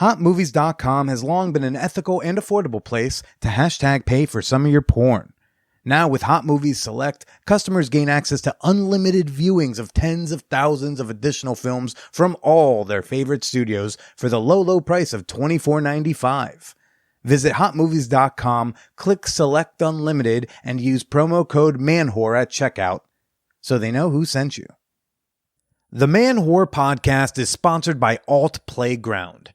HotMovies.com has long been an ethical and affordable place to hashtag pay for some of your porn. Now with Hot Movies Select, customers gain access to unlimited viewings of tens of thousands of additional films from all their favorite studios for the low price of $24.95. Visit HotMovies.com, click Select Unlimited, and use promo code MANWHORE at checkout so they know who sent you. The Man Whore podcast is sponsored by Alt Playground.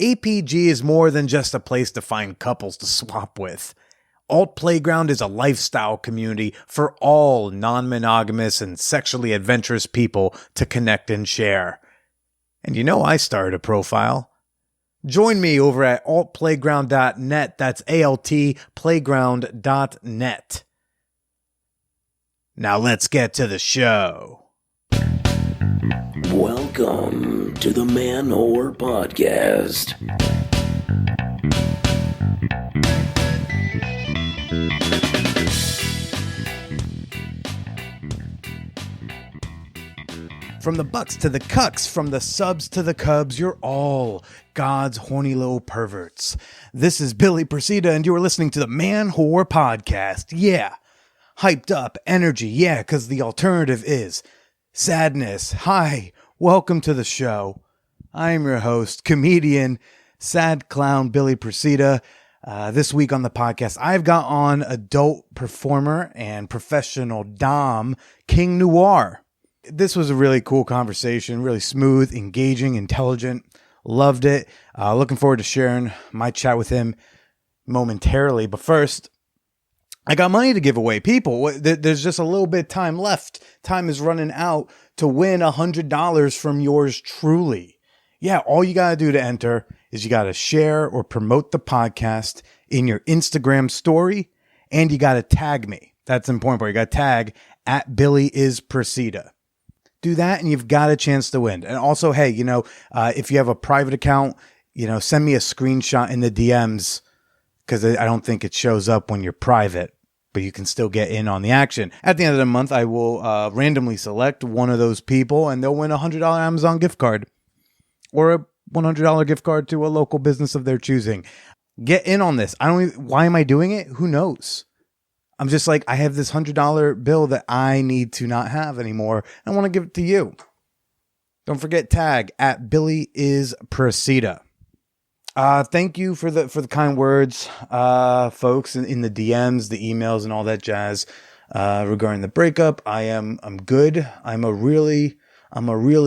APG is more than just a place to find couples to swap with. Alt Playground is a lifestyle community for all non-monogamous and sexually adventurous people to connect and share. And you know I started a profile. Join me over at altplayground.net. That's altplayground.net. Now let's get to the show. Welcome to the Man Whore Podcast. From the butts to the cucks, from the subs to the cubs, you're all God's horny little perverts. This is Billy Persida, and you are listening to the Man Whore Podcast. Yeah. Hyped up, energy, yeah, because the alternative is sadness. Hi, welcome to the show. I am your host, comedian, sad clown Billy Persida. This week on the podcast, I've got on adult performer and professional dom, King Noire. This was a really cool conversation, really smooth, engaging, intelligent. Loved it. Looking forward to sharing my chat with him momentarily. But first, I got money to give away. People, there's just a little bit of time left. Time is running out to win $100 from yours truly. Yeah, all you got to do to enter is you got to share or promote the podcast in your Instagram story, and you got to tag me. That's the important part. You got to tag at Billy is Persida. Do that and you've got a chance to win. And also, hey, if you have a private account, send me a screenshot in the DMs because I don't think it shows up when you're private, but you can still get in on the action. At the end of the month, I will randomly select one of those people and they'll win a $100 Amazon gift card or a $100 gift card to a local business of their choosing. Get in on this. Why am I doing it? Who knows? I'm just like, I have this $100 bill that I need to not have anymore. I want to give it to you. Don't forget, tag at Billy is Persida. Thank you for the kind words, folks, in the DMs, the emails, and all that jazz regarding the breakup. I'm good. I'm a really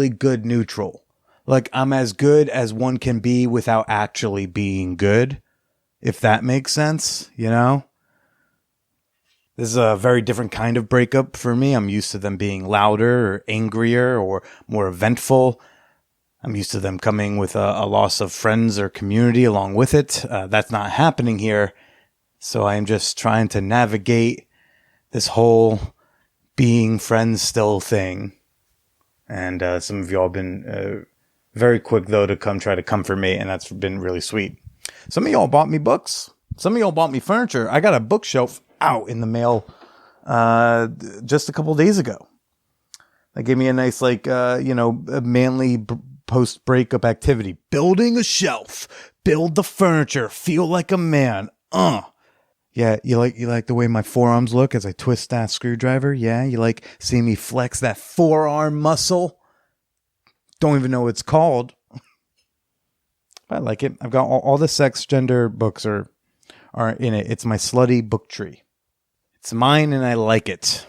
good neutral. Like, I'm as good as one can be without actually being good, if that makes sense, This is a very different kind of breakup for me. I'm used to them being louder or angrier or more eventful. I'm used to them coming with a loss of friends or community along with it. That's not happening here. So I'm just trying to navigate this whole being friends still thing. And some of y'all have been very quick, though, to come try to comfort me. And that's been really sweet. Some of y'all bought me books. Some of y'all bought me furniture. I got a bookshelf out in the mail just a couple days ago. They gave me a nice, a manly post-breakup activity. Building a shelf. Build the furniture. Feel like a man. Yeah, you like the way my forearms look as I twist that screwdriver? Yeah, you like seeing me flex that forearm muscle? Don't even know what it's called. I like it. I've got all the sex gender books are in it. It's my slutty book tree. It's mine and I like it.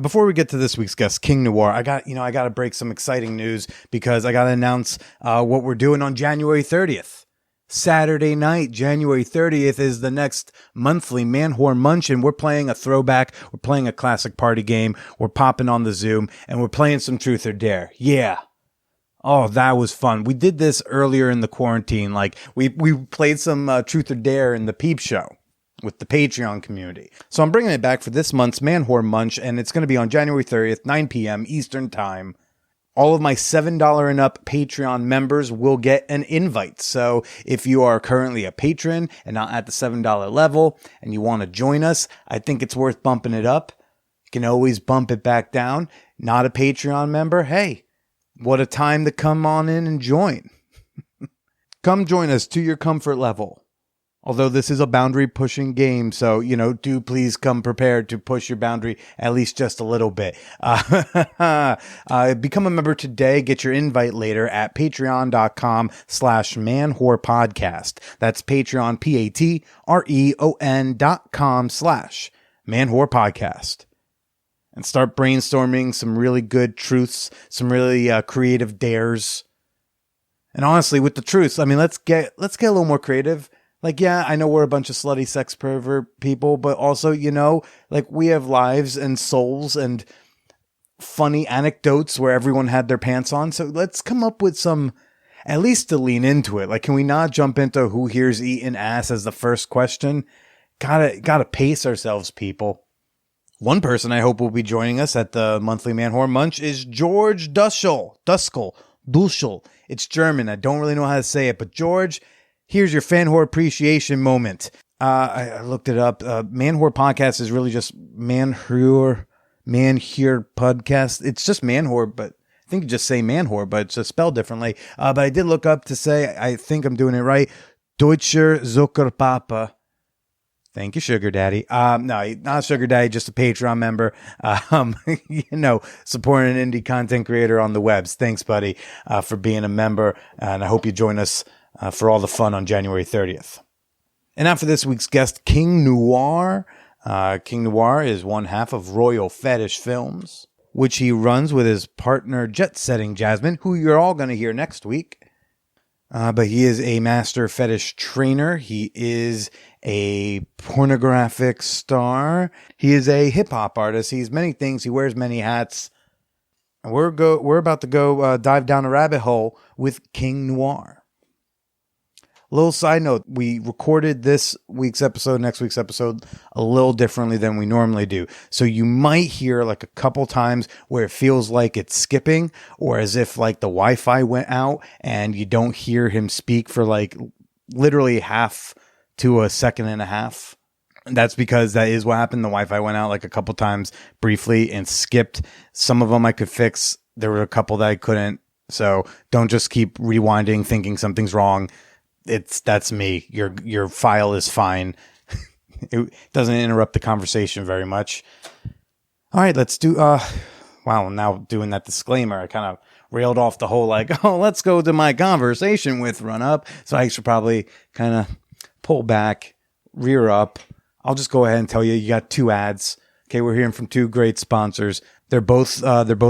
Before we get to this week's guest, King Noire, I got to break some exciting news because I got to announce what we're doing on January 30th. Saturday night, January 30th is the next monthly Man Whore Munch, and we're playing a throwback. We're playing a classic party game. We're popping on the Zoom, and we're playing some Truth or Dare. Yeah. Oh, that was fun. We did this earlier in the quarantine. Like, we played some Truth or Dare in the Peep Show with the Patreon community. So I'm bringing it back for this month's Man Whore Munch, and it's going to be on January 30th, 9 p.m. Eastern Time. All of my $7 and up Patreon members will get an invite. So if you are currently a patron and not at the $7 level and you want to join us, I think it's worth bumping it up. You can always bump it back down. Not a Patreon member? Hey, what a time to come on in and join. Come join us to your comfort level. Although this is a boundary pushing game, so, do please come prepared to push your boundary at least just a little bit. Become a member today. Get your invite later at patreon.com/manwhorepodcast. That's Patreon, patreon.com/manwhorepodcast. And start brainstorming some really good truths, some really creative dares. And honestly, with the truths, let's get a little more creative. Like, yeah, I know we're a bunch of slutty sex pervert people, but also, we have lives and souls and funny anecdotes where everyone had their pants on. So let's come up with some, at least to lean into it. Like, can we not jump into who here's eating ass as the first question? Gotta pace ourselves, people. One person I hope will be joining us at the monthly Man Whore Munch is George Duschel. It's German. I don't really know how to say it, but George, here's your fan whore appreciation moment. I looked it up. Man Whore Podcast is really just Man Whore Podcast. It's just Man Whore, but I think you just say Man Whore, but it's just spelled differently. But I did look up to say, I think I'm doing it right. Deutscher Zuckerpapa. Thank you, Sugar Daddy. No, not Sugar Daddy, just a Patreon member. Supporting an indie content creator on the webs. Thanks, buddy, for being a member. And I hope you join us for all the fun on January 30th. And now for this week's guest, King Noire. King Noire is one half of Royal Fetish Films, which he runs with his partner Jet Setting Jasmine, who you're all going to hear next week. But he is a master fetish trainer. He is a pornographic star. He is a hip-hop artist. He's many things. He wears many hats. And we're about to go dive down a rabbit hole with King Noire. Little side note, we recorded this week's episode, next week's episode, a little differently than we normally do. So you might hear like a couple times where it feels like it's skipping, or as if like the Wi-Fi went out and you don't hear him speak for like literally half to a second and a half. And that's because that is what happened. The Wi-Fi went out like a couple times briefly and skipped. Some of them I could fix. There were a couple that I couldn't. So don't just keep rewinding thinking something's wrong. That's me. Your file is fine. It doesn't interrupt the conversation very much. All right, let's do wow, now doing that disclaimer, I kind of railed off the whole let's go to my conversation with run up. So I should probably kind of pull back, rear up. I'll just go ahead and tell you got two ads. Okay, we're hearing from two great sponsors. They're both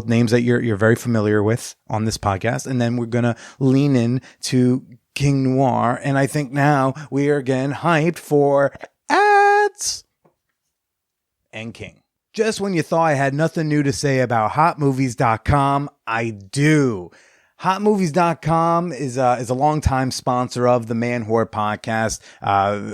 names that you're very familiar with on this podcast, and then we're gonna lean in to King Noire, and I think now we are again hyped for ads and King. Just when you thought I had nothing new to say about hotmovies.com, I do. Hotmovies.com is a longtime sponsor of the Man Whore podcast.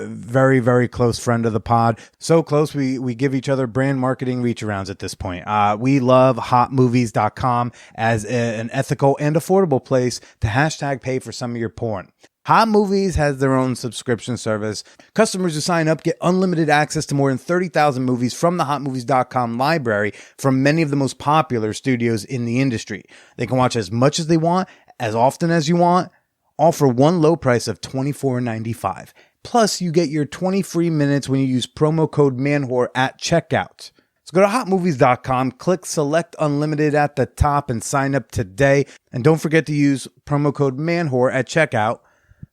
Very, very close friend of the pod. So close, we give each other brand marketing reach arounds at this point. We love hotmovies.com as an ethical and affordable place to hashtag pay for some of your porn. Hot Movies has their own subscription service. Customers who sign up get unlimited access to more than 30,000 movies from the hotmovies.com library from many of the most popular studios in the industry. They can watch as much as they want, as often as you want, all for one low price of $24.95. Plus, you get your 20 free minutes when you use promo code MANWHORE at checkout. So go to hotmovies.com, click select unlimited at the top and sign up today. And don't forget to use promo code MANWHORE at checkout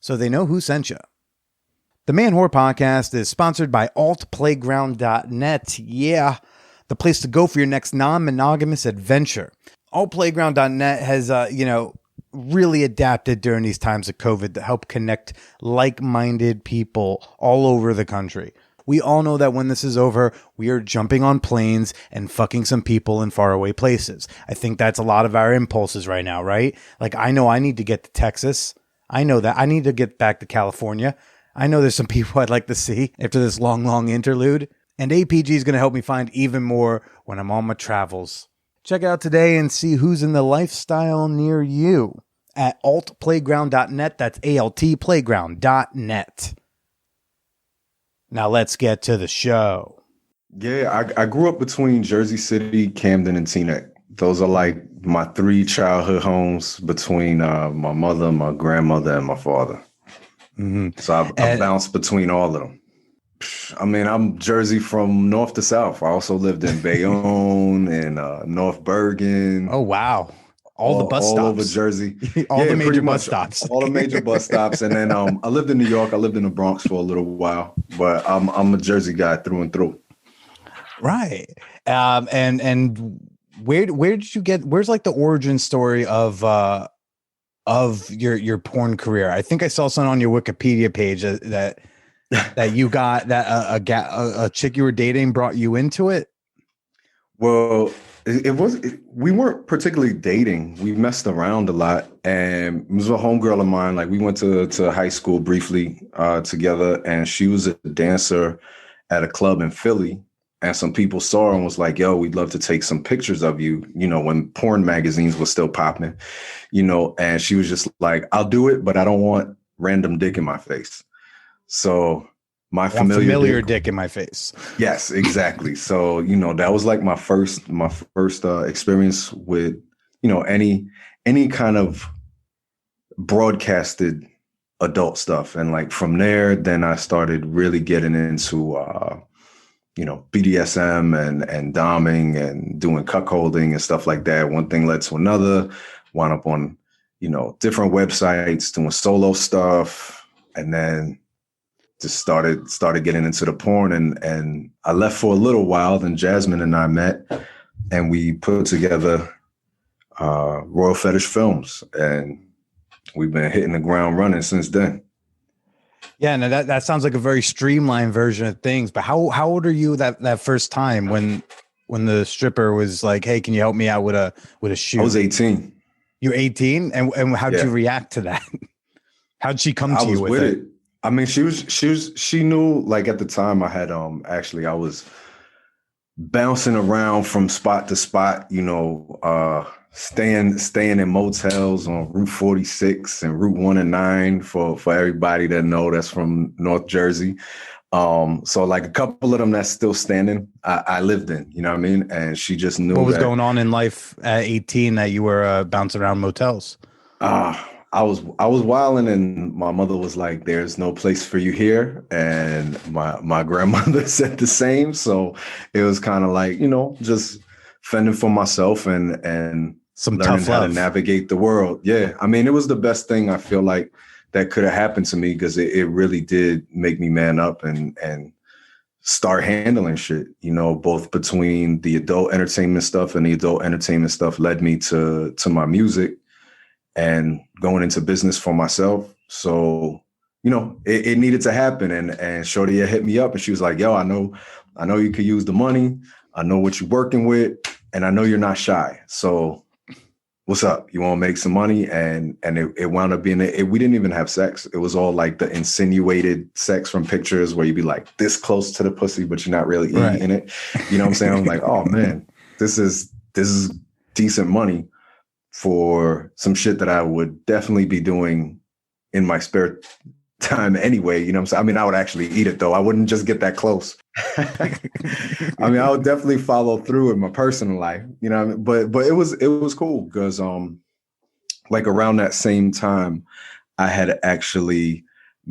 so they know who sent you. The Man Whore Podcast is sponsored by altplayground.net. Yeah, the place to go for your next non-monogamous adventure. Altplayground.net has, really adapted during these times of COVID to help connect like-minded people all over the country. We all know that when this is over, we are jumping on planes and fucking some people in faraway places. I think that's a lot of our impulses right now, right? Like, I know I need to get to Texas. I know that I need to get back to California. I know there's some people I'd like to see after this long interlude. And APG is going to help me find even more when I'm on my travels. Check it out today and see who's in the lifestyle near you at altplayground.net. That's altplayground.net. Now let's get to the show. Yeah, I grew up between Jersey City, Camden, and Teaneck. Those are like my three childhood homes between my mother, my grandmother, and my father. So I bounced between all of them. I mean, I'm Jersey from north to south. I also lived in Bayonne and North Bergen, Oh, wow. All the bus all over stops, Jersey. all the Yeah, pretty major bus much stops. all the major bus stops. And then I lived in New York. I lived in the Bronx for a little while, but I'm a Jersey guy through and through. Right. And where did you get, where's like the origin story of your porn career? I think I saw something on your Wikipedia page that you got that a chick you were dating brought you into it. Well, we weren't particularly dating. We messed around a lot, and it was a homegirl of mine. Like we went to high school briefly together, and she was a dancer at a club in Philly. And some people saw her and was like, yo, we'd love to take some pictures of you, when porn magazines were still popping, and she was just like, I'll do it, but I don't want random dick in my face. So my familiar dick in my face. Yes, exactly. So, that was like my first experience with, any kind of broadcasted adult stuff. And like from there, then I started really getting into, BDSM and doming and doing cuckolding and stuff like that. One thing led to another, wound up on, different websites doing solo stuff. And then just started getting into the porn and I left for a little while. Then Jasmine and I met and we put together Royal Fetish Films, and we've been hitting the ground running since then. Yeah, no, that sounds like a very streamlined version of things. But how old are you that first time when the stripper was like, "Hey, can you help me out with a shoot?" I was 18. You're 18, and how did you react to that? How'd she come to you with it? I mean, she knew, like at the time I had I was bouncing around from spot to spot, staying in motels on Route 46 and Route 1 and 9 for everybody that know that's from North Jersey. So like a couple of them that's still standing, I lived in, you know what I mean? And she just knew what was going on in life at 18 that you were bouncing around motels. I was wilding, and my mother was like, "There's no place for you here," and my grandmother said the same. So it was kind of like, just fending for myself and some learning tough how love to navigate the world. Yeah, I mean, it was the best thing I feel like that could have happened to me, because it really did make me man up and start handling shit. Both between the adult entertainment stuff and the adult entertainment stuff led me to my music and going into business for myself. So, it needed to happen. And Shorty hit me up and she was like, yo, I know you could use the money. I know what you're working with, and I know you're not shy. So what's up? You want to make some money? And it wound up being, we didn't even have sex. It was all like the insinuated sex from pictures where you'd be like this close to the pussy, but you're not really eating it. You know what I'm saying? I'm like, oh man, this is decent money for some shit that I would definitely be doing in my spare time anyway. You know what I'm saying? I mean, I would actually eat it though. I wouldn't just get that close. I mean, I would definitely follow through in my personal life, you know what I mean? But it was cool because like around that same time, I had actually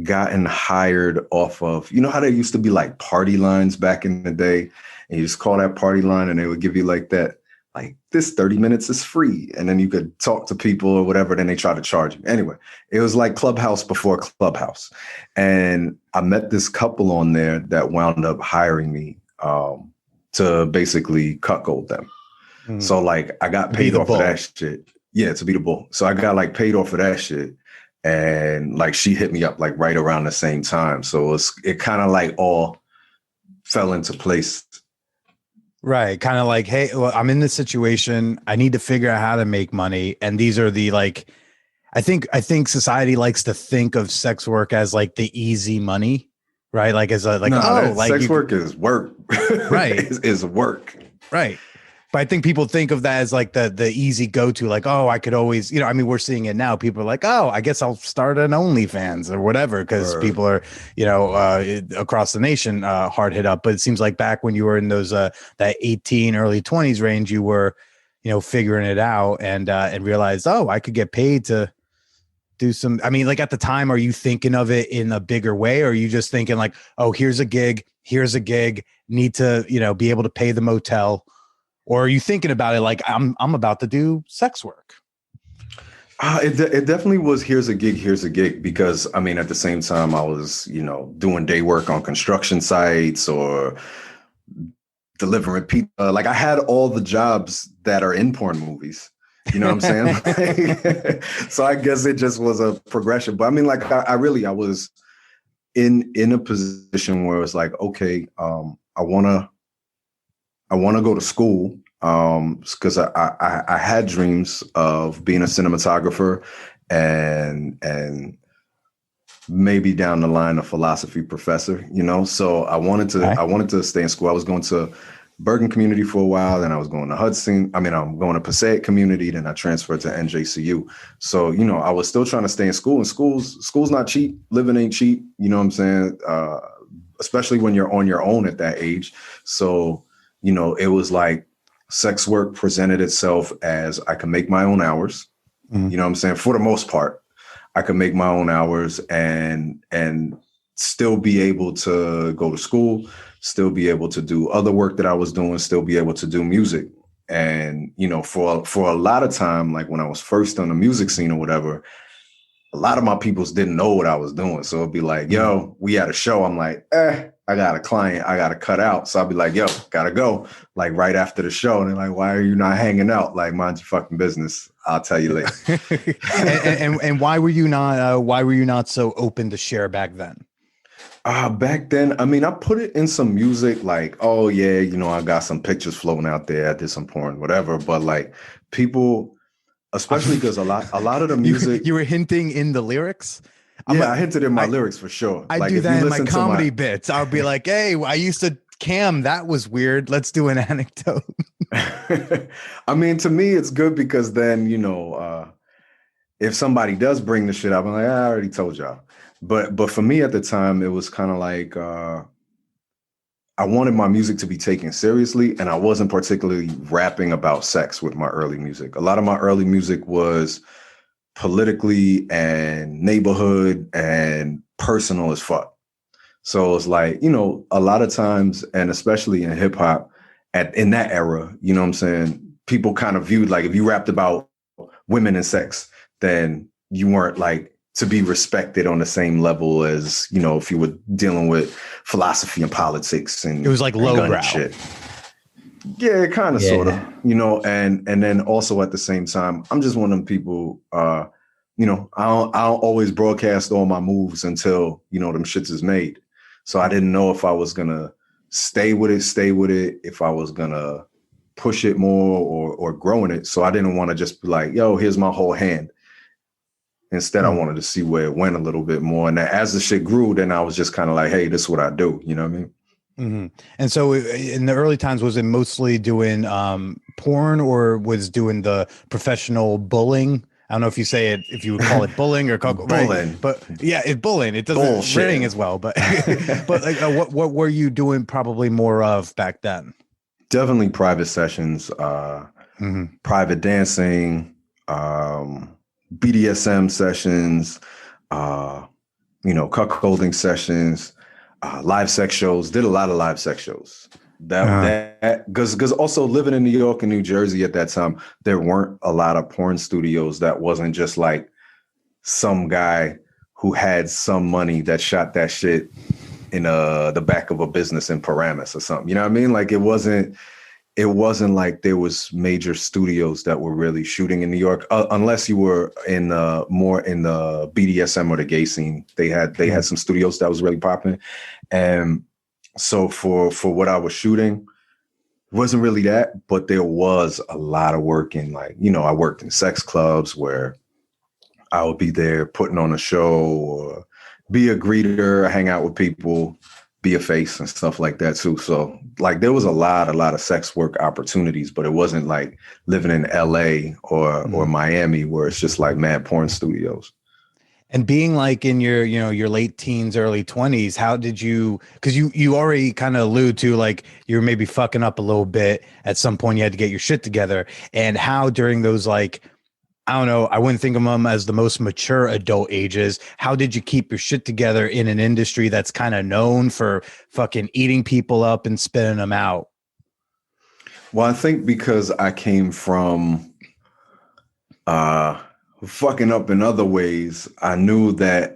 gotten hired off of, how there used to be like party lines back in the day, and you just call that party line and they would give you like that, like this 30 minutes is free. And then you could talk to people or whatever. Then they try to charge you. Anyway, it was like Clubhouse before Clubhouse. And I met this couple on there that wound up hiring me to basically cuckold them. So like I got paid off of that shit. Yeah, to be the bull. So I got like paid off of that shit. And like she hit me up like right around the same time. So it kind of like all fell into place. Right. Kind of like, hey, well, I'm in this situation. I need to figure out how to make money. And these are the like, I think society likes to think of sex work as like the easy money, right? Like as a like, sex work is work. Right. is work. Right. But I think people think of that as like the easy go-to, like, oh, I could always, I mean, we're seeing it now. People are like, oh, I guess I'll start an OnlyFans or whatever, because people are, across the nation hard hit up. But it seems like back when you were in those that 18, early 20s range, you were, figuring it out and realized, oh, I could get paid to do some, I mean, like at the time, are you thinking of it in a bigger way? Or are you just thinking like, oh, here's a gig, need to, be able to pay the motel? Or are you thinking about it like I'm about to do sex work? It definitely was here's a gig, because I mean, at the same time I was, doing day work on construction sites or delivering pizza. Like I had all the jobs that are in porn movies. You know what I'm saying? So I guess it just was a progression. But I mean, like I was in a position where it's like, okay, I wanna go to school. Because I had dreams of being a cinematographer and maybe down the line a philosophy professor, So I wanted to stay in school. I was going to Bergen Community for a while, then I was going to Hudson. I mean, I'm going to Passaic Community, then I transferred to NJCU. So, I was still trying to stay in school, and school's not cheap. Living ain't cheap. You know what I'm saying? Especially when you're on your own at that age. So, it was like sex work presented itself as I can make my own hours. Mm-hmm. You know what I'm saying? For the most part, I could make my own hours and still be able to go to school, still be able to do other work that I was doing, still be able to do music. And, for a lot of time, like when I was first on the music scene or whatever, a lot of my peoples didn't know what I was doing. So it'd be like, yo, we had a show. I'm like, I got a client I got to cut out. So I'll be like, yo, gotta go, like right after the show. And they're like, why are you not hanging out? Like, mind your fucking business. I'll tell you later. and why were you not so open to share back then? Back then, I mean, I put it in some music like, oh yeah, I got some pictures floating out there. I did some porn, whatever. But like people, especially because a lot of the music you were hinting in the lyrics. I hinted in my lyrics for sure. I do that in my comedy bits. I'll be like, hey, I used to cam. That was weird. Let's do an anecdote. I mean, to me, it's good because then, if somebody does bring the shit up, I'm like, I already told y'all. But for me at the time, it was kind of like I wanted my music to be taken seriously, and I wasn't particularly rapping about sex with my early music. A lot of my early music was politically and neighborhood and personal as fuck. So it's like, a lot of times, and especially in hip hop in that era, you know what I'm saying? People kind of viewed like if you rapped about women and sex, then you weren't like to be respected on the same level as, if you were dealing with philosophy and politics and it was like lowbrow shit. Yeah, kind of, sort of, and then also at the same time, I'm just one of them people, I don't always broadcast all my moves until, them shits is made. So I didn't know if I was going to stay with it, if I was going to push it more or grow in it. So I didn't want to just be like, yo, here's my whole hand. Instead, I wanted to see where it went a little bit more. And as the shit grew, then I was just kind of like, hey, this is what I do. You know what I mean? Mm-hmm. And so in the early times, was it mostly doing porn or was doing the professional bullying? I don't know if you would call it bullying or bullying, right? But yeah, it's bullying. It doesn't ring as well, but but like, what were you doing probably more of back then? Definitely private sessions, private dancing, BDSM sessions, cuckolding sessions, live sex shows. Did a lot of live sex shows. Because also living in New York and New Jersey at that time, there weren't a lot of porn studios that wasn't just like some guy who had some money that shot that shit in the back of a business in Paramus or something. You know what I mean? Like it wasn't like there was major studios that were really shooting in New York, unless you were in more in the BDSM or the gay scene. They had some studios that was really popping, and so for what I was shooting, it wasn't really that, but there was a lot of work in I worked in sex clubs where I would be there putting on a show or be a greeter, hang out with people, be a face and stuff like that too. So like there was a lot of sex work opportunities, but it wasn't like living in LA or Miami where it's just like mad porn studios. And being like in your, your late teens, early 20s, how did you, because you already kind of allude to like you're maybe fucking up a little bit at some point, you had to get your shit together. And how during those like I don't know. I wouldn't think of them as the most mature adult ages. How did you keep your shit together in an industry that's kind of known for fucking eating people up and spitting them out? Well, I think because I came from uh fucking up in other ways, I knew that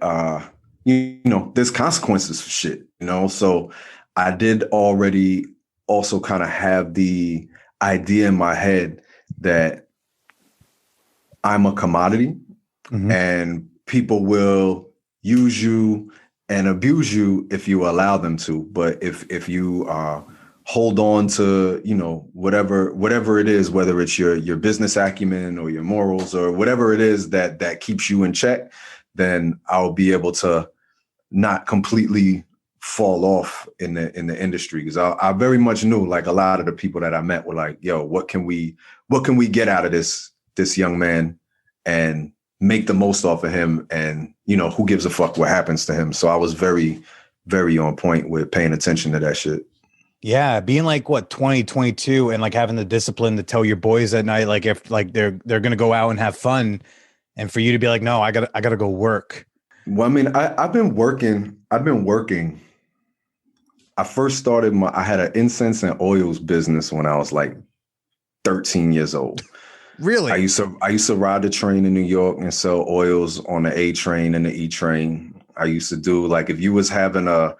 there's consequences for shit, So I did already also kind of have the idea in my head that I'm a commodity and people will use you and abuse you if you allow them to. But if you hold on to, whatever it is, whether it's your business acumen or your morals or whatever it is that keeps you in check, then I'll be able to not completely fall off in the industry. Because I very much knew, like, a lot of the people that I met were like, yo, what can we get out of this young man and make the most off of him, and who gives a fuck what happens to him. So I was very, very on point with paying attention to that shit. Yeah, being like 20, 22 and like having the discipline to tell your boys at night, like if like they're gonna go out and have fun, and for you to be like, no, I gotta go work. Well, I mean, I've been working. I first started I had an incense and oils business when I was like 13 years old. Really? I used to ride the train in New York and sell oils on the A train and the E train. I used to do, like, if you was having a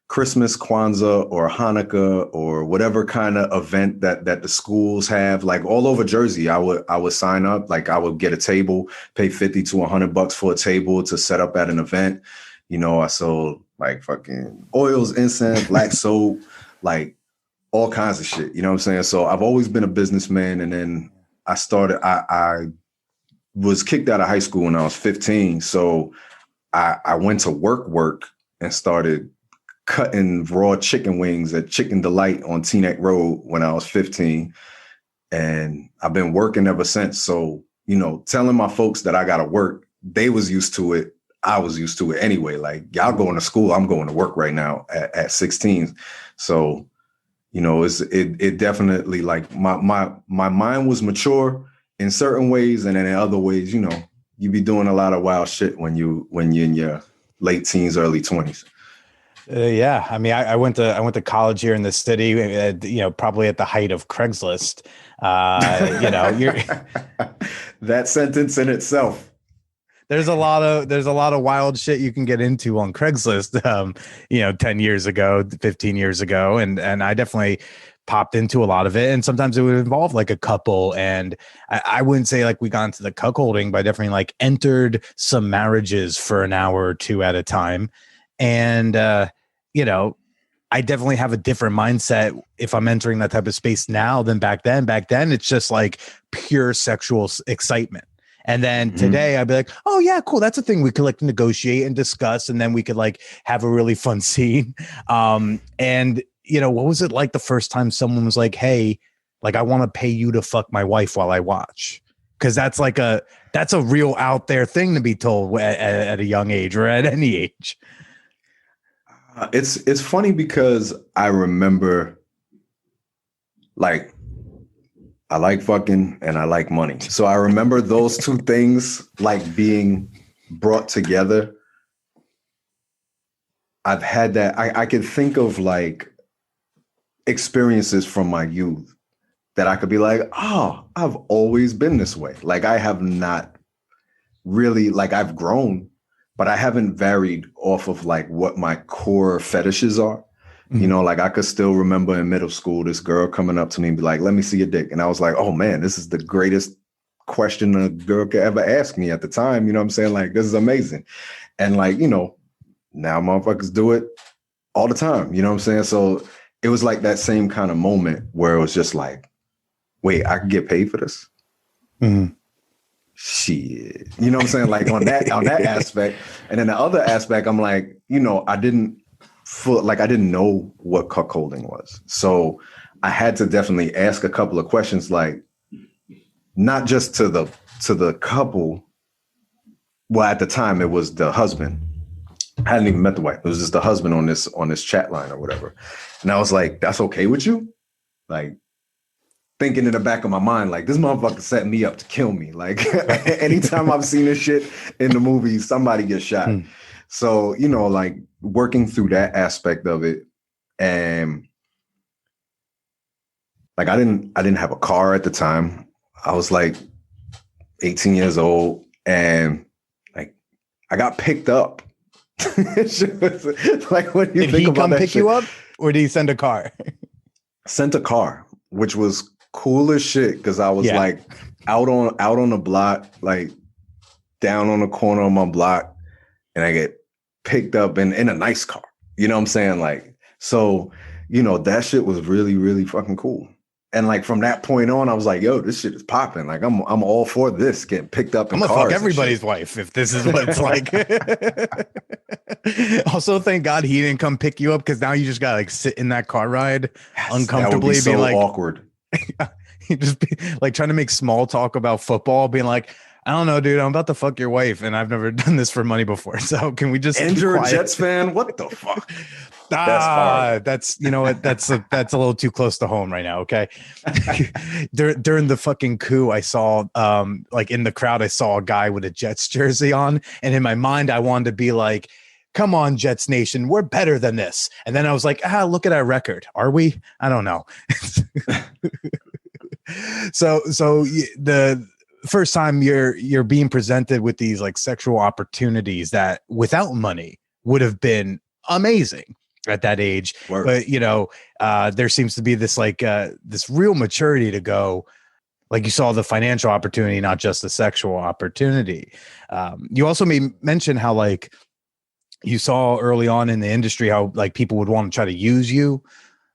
Christmas, Kwanzaa, or Hanukkah, or whatever kind of event that the schools have, like all over Jersey, I would sign up. Like, I would get a table, pay $50 to $100 for a table to set up at an event. I sold like fucking oils, incense, black soap, like all kinds of shit. You know what I'm saying? So I've always been a businessman, and then I was kicked out of high school when I was 15. So I went to work and started cutting raw chicken wings at Chicken Delight on Teaneck Road when I was 15. And I've been working ever since. So, telling my folks that I got to work, they was used to it. I was used to it anyway. Like, y'all going to school, I'm going to work right now at 16. So, it definitely, like, my mind was mature in certain ways, and then in other ways, you be doing a lot of wild shit when you're in your late teens, early 20s. Yeah, I mean, I went to college here in the city. Probably at the height of Craigslist. You're that sentence in itself. There's a lot of wild shit you can get into on Craigslist. 10 years ago, 15 years ago, and I definitely popped into a lot of it. And sometimes it would involve like a couple, and I wouldn't say like we got into the cuckolding, but I definitely like entered some marriages for an hour or two at a time. And I definitely have a different mindset if I'm entering that type of space now than back then. Back then, it's just like pure sexual excitement. And then today I'd be like, oh yeah, cool. That's a thing we could like negotiate and discuss. And then we could like have a really fun scene. And what was it like the first time someone was like, hey, like, I want to pay you to fuck my wife while I watch? Cause that's a real out there thing to be told at a young age or at any age. It's funny because I remember, like, I like fucking and I like money. So I remember those two things like being brought together. I've had that. I could think of like experiences from my youth that I could be like, oh, I've always been this way. Like, I have not really, like, I've grown, but I haven't varied off of like what my core fetishes are. Like, I could still remember in middle school, this girl coming up to me and be like, let me see your dick. And I was like, oh man, this is the greatest question a girl could ever ask me at the time. You know what I'm saying? Like, this is amazing. And like, now motherfuckers do it all the time. You know what I'm saying? So it was like that same kind of moment where it was just like, wait, I can get paid for this? Shit. You know what I'm saying? Like, on that aspect. And then the other aspect, I'm like, I didn't know what cuckolding was. So I had to definitely ask a couple of questions, like, not just to the couple. Well, at the time it was the husband. I hadn't even met the wife. It was just the husband on this chat line or whatever. And I was like, that's okay with you? Like, thinking in the back of my mind, like, this motherfucker set me up to kill me. Like, anytime I've seen this shit in the movie, somebody gets shot. So, you know, like working through that aspect of it. And like, I didn't have a car at the time. I was like 18 years old, and like, I got picked up. Like, what do you did think he about come that pick shit? you up, or did he send a car? Sent a car, which was cool as shit, because I was like out on the block, like down on the corner of my block, and I get picked up in a nice car. You know what I'm saying? Like, so, you know, that shit was really, really fucking cool. And like from that point on, I was like, yo, this shit is popping. Like, I'm all for this, getting picked up in I'm gonna cars. fuck everybody's wife if this is what it's like. Also, thank God he didn't come pick you up, because now you just gotta like sit in that car ride uncomfortably, so being like awkward. you just be like trying to make small talk about football, being like, I don't know, dude, I'm about to fuck your wife, and I've never done this for money before. So can we just And be you're a quiet? Jets fan? What the fuck? That's you know what, that's a little too close to home right now. Okay. During the fucking coup, I saw like in the crowd, I saw a guy with a Jets jersey on, and in my mind I wanted to be like, come on, Jets Nation, we're better than this. And then I was like, look at our record. Are we? I don't know. So the first time you're being presented with these like sexual opportunities that without money would have been amazing at that age. Word. But you know, there seems to be this like this real maturity to go, like you saw the financial opportunity, not just the sexual opportunity. You also mention how like you saw early on in the industry how like people would want to try to use you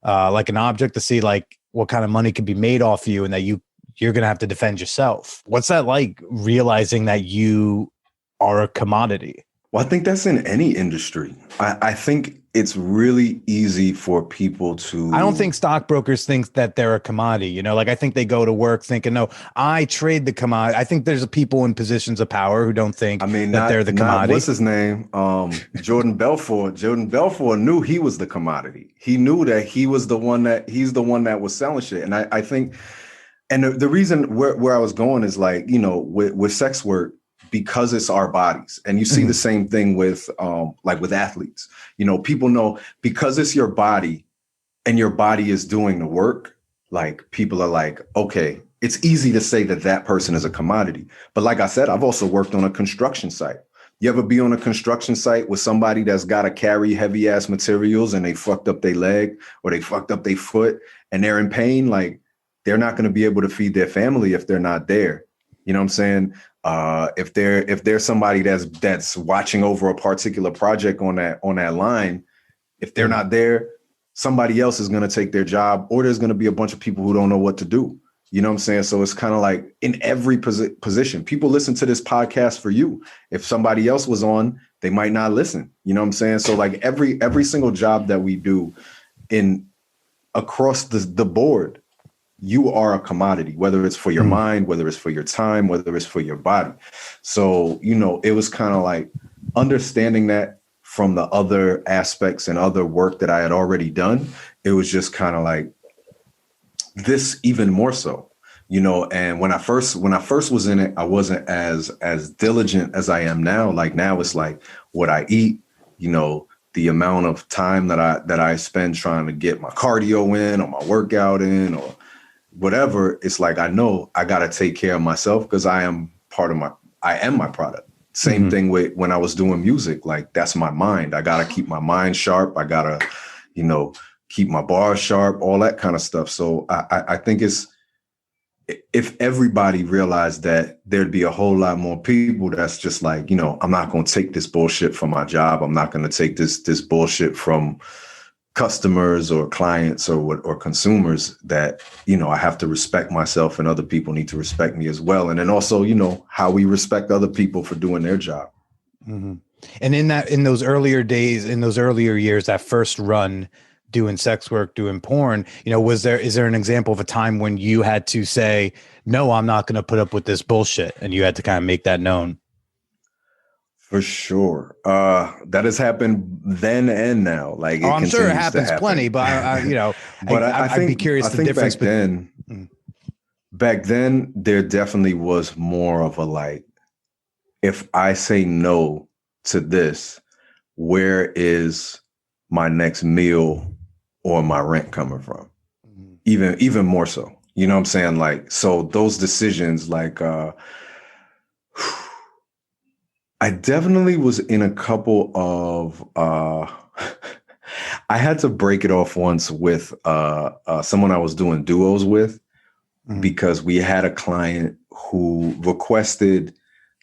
like an object to see like what kind of money could be made off you, and that you're going to have to defend yourself. What's that like, realizing that you are a commodity? Well, I think that's in any industry. I think it's really easy for people to. I don't think stockbrokers think that they're a commodity. You know, like I think they go to work thinking, no, I trade the commodity. I think there's people in positions of power who don't think that they're the commodity. What's his name? Jordan Belfort. Jordan Belfort knew he was the commodity. He knew that he's the one that was selling shit. And I think, and the reason where I was going is like, you know, with sex work, because it's our bodies. And you see the same thing with like with athletes. You know, people know because it's your body and your body is doing the work, like people are like, okay, it's easy to say that person is a commodity. But like I said, I've also worked on a construction site. You ever be on a construction site with somebody that's got to carry heavy ass materials and they fucked up their leg or they fucked up their foot and they're in pain? Like, they're not going to be able to feed their family if they're not there. You know what I'm saying? If there's somebody that's watching over a particular project on that line, if they're not there, somebody else is going to take their job, or there's going to be a bunch of people who don't know what to do. You know what I'm saying? So it's kind of like in every position. People listen to this podcast for you. If somebody else was on, they might not listen. You know what I'm saying? So like every single job that we do across the board, you are a commodity, whether it's for your mind, whether it's for your time, whether it's for your body. So, you know, it was kind of like understanding that from the other aspects and other work that I had already done. It was just kind of like this even more so, you know. And when I first was in it, I wasn't as diligent as I am now. Like now it's like what I eat, you know, the amount of time that I spend trying to get my cardio in or my workout in or whatever. It's like, I know I got to take care of myself because I am my product. Same thing with when I was doing music. Like, that's my mind. I got to keep my mind sharp. I got to, you know, keep my bars sharp, all that kind of stuff. So I think if everybody realized that, there'd be a whole lot more people that's just like, you know, I'm not going to take this bullshit from my job. I'm not going to take this bullshit from customers or clients or consumers, that, you know, I have to respect myself and other people need to respect me as well. And then also, you know, how we respect other people for doing their job. And in those earlier days, in those earlier years, that first run doing sex work, doing porn, you know, is there an example of a time when you had to say, no, I'm not going to put up with this bullshit, and you had to kind of make that known? For sure. That has happened then and now. Like, I'm sure it happens plenty, but I you know, but I'd be curious the difference. Back then, back then there definitely was more of a like, if I say no to this, where is my next meal or my rent coming from? Even more so. You know what I'm saying? Like, so those decisions, like I definitely was in a couple of I had to break it off once with someone I was doing duos with, because we had a client who requested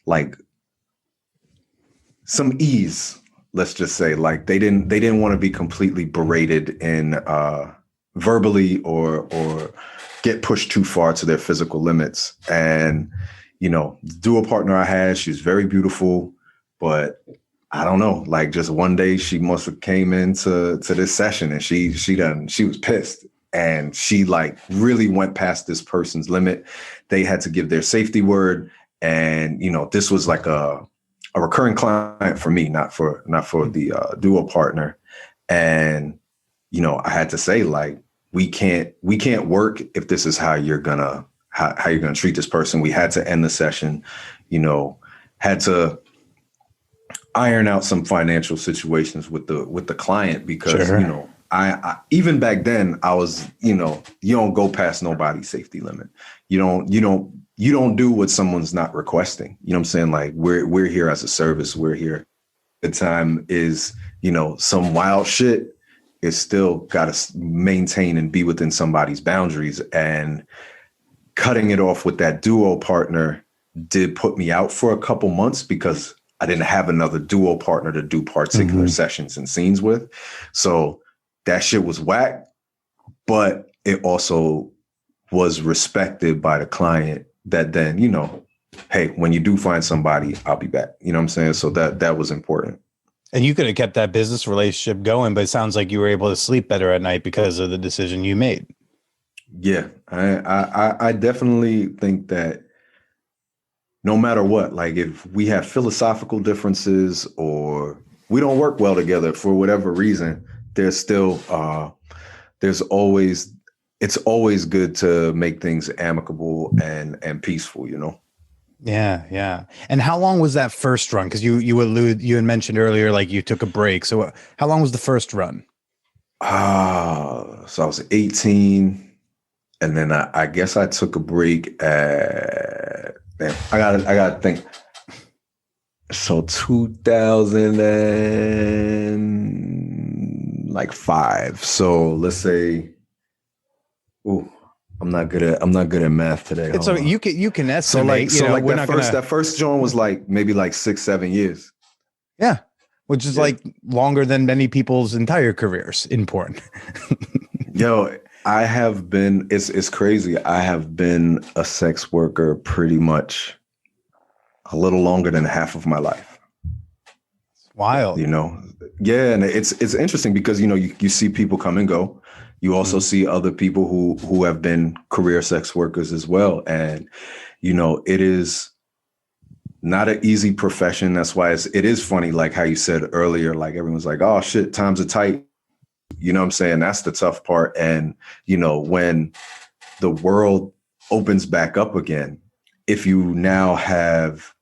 like some ease. Let's just say, like, they didn't want to be completely berated in verbally or get pushed too far to their physical limits. And the duo partner I had, she was very beautiful, but I don't know, like, just one day she must have came into this session and she was pissed, and she like really went past this person's limit. They had to give their safety word, and this was like a recurring client for me, not for the duo partner. And I had to say, like, we can't work if this is how you're gonna treat this person. We had to end the session, had to iron out some financial situations with the client, because sure. I even back then I was, you don't go past nobody's safety limit. You don't do what someone's not requesting. You know what I'm saying? Like, we're here as a service. We're here. The time is, some wild shit is still got to maintain and be within somebody's boundaries. And cutting it off with that duo partner did put me out for a couple months, because I didn't have another duo partner to do particular sessions and scenes with. So that shit was whack, but it also was respected by the client that then, hey, when you do find somebody, I'll be back. You know what I'm saying? So that was important. And you could have kept that business relationship going, but it sounds like you were able to sleep better at night because of the decision you made. Yeah, I definitely think that no matter what, like, if we have philosophical differences or we don't work well together for whatever reason, there's still it's always good to make things amicable and peaceful, Yeah. And how long was that first run? Because you had mentioned earlier, like, you took a break. So how long was the first run? So I was 18, and then I guess I took a break at, man, I gotta think. So 2005. So let's say, I'm not good at math today. So you can estimate. That first joint was like maybe like 6-7 years. Yeah, which is like longer than many people's entire careers in porn. Yo, I have been. It's crazy. I have been a sex worker pretty much a little longer than half of my life. It's wild. Yeah, and it's interesting because you see people come and go. You also see other people who have been career sex workers as well. And, it is not an easy profession. That's why it is funny, like how you said earlier, like everyone's like, oh shit, times are tight. You know what I'm saying? That's the tough part. And, when the world opens back up again, if you now have,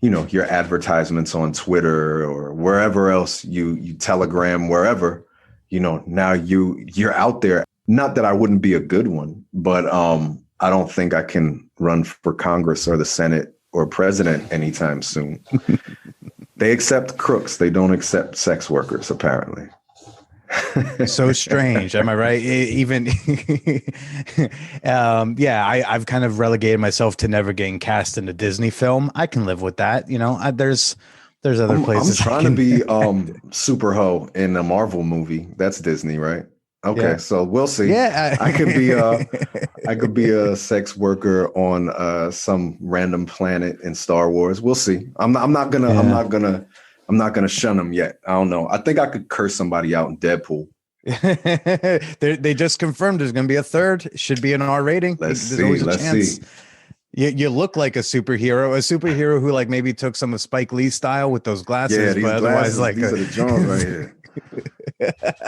your advertisements on Twitter or wherever else, you Telegram, wherever, now you're out there. Not that I wouldn't be a good one, but I don't think I can run for Congress or the Senate or president anytime soon. They accept crooks. They don't accept sex workers, apparently. So strange. Am I right? Even, I've kind of relegated myself to never getting cast in a Disney film. I can live with that. There's other places. I'm trying to be super hoe in a Marvel movie. That's Disney, right? Okay, yeah. So we'll see. Yeah, I could be a sex worker on some random planet in Star Wars. We'll see. I'm not gonna shun them yet. I don't know. I think I could curse somebody out in Deadpool. They just confirmed there's going to be a third. Should be an R rating. Let's see. You look like a superhero who like maybe took some of Spike Lee's style with those glasses. Yeah, these but glasses, otherwise, like these are the Jones right here.